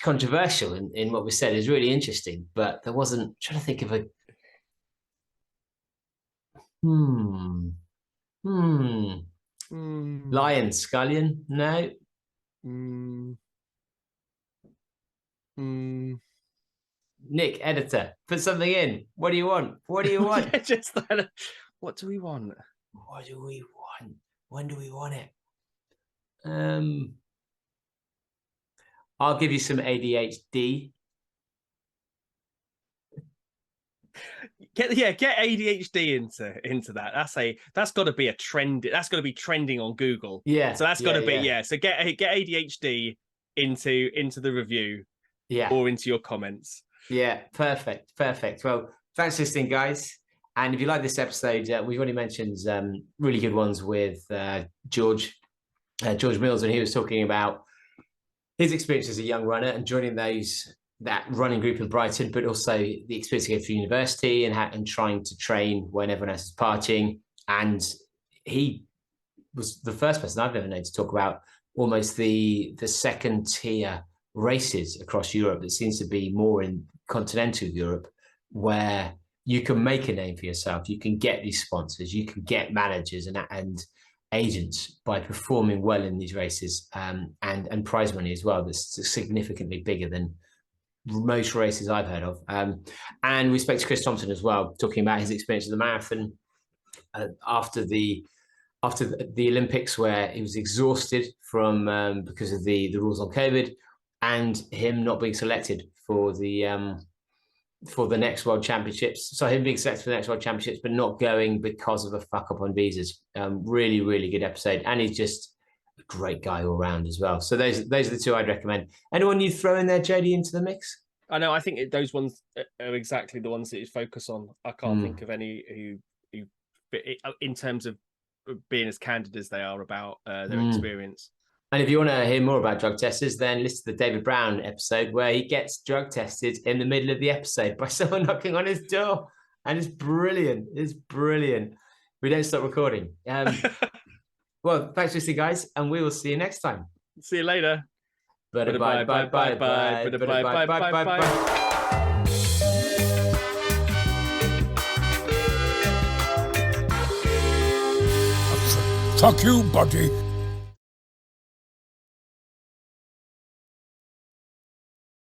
controversial in what we said. It was really interesting, but there wasn't. I'm trying to think of a. Lion Scullion? No. Nick, editor, put something in. What do you want? What do you want? What do we want? What do we want? When do we want it? I'll give you some ADHD. Get ADHD into that. That's got to be a trend. That's got to be trending on Google. Yeah. So that's got to be So get ADHD into the review. Yeah. Or into your comments. Yeah. Perfect. Well, thanks for listening, guys. And if you like this episode, we've already mentioned really good ones with George Mills, and he was talking about his experience as a young runner and joining that running group in Brighton, but also the experience to go through university and trying to train when everyone else is partying. And he was the first person I've ever known to talk about almost the second tier races across Europe. That seems to be more in continental Europe, where you can make a name for yourself. You can get these sponsors, you can get managers and agents by performing well in these races, and prize money as well. That's significantly bigger than most races I've heard of. And we spoke to Chris Thompson as well, talking about his experience of the marathon after the Olympics, where he was exhausted from because of the rules on COVID, and him not being selected for the next World Championships. So him being selected for the next World Championships, but not going because of a fuck up on visas. Really, really good episode. And he's just a great guy all around as well. So those are the two I'd recommend. Anyone you throw in there, Jody, into the mix? I know. I think those ones are exactly the ones that you focus on. I can't think of any who in terms of being as candid as they are about their experience. And if you want to hear more about drug testers, then listen to the David Brown episode where he gets drug tested in the middle of the episode by someone knocking on his door. And it's brilliant. It's brilliant. We don't stop recording. Well, thanks for listening, guys. And we will see you next time. See you later. Bye. Fuck you, buddy.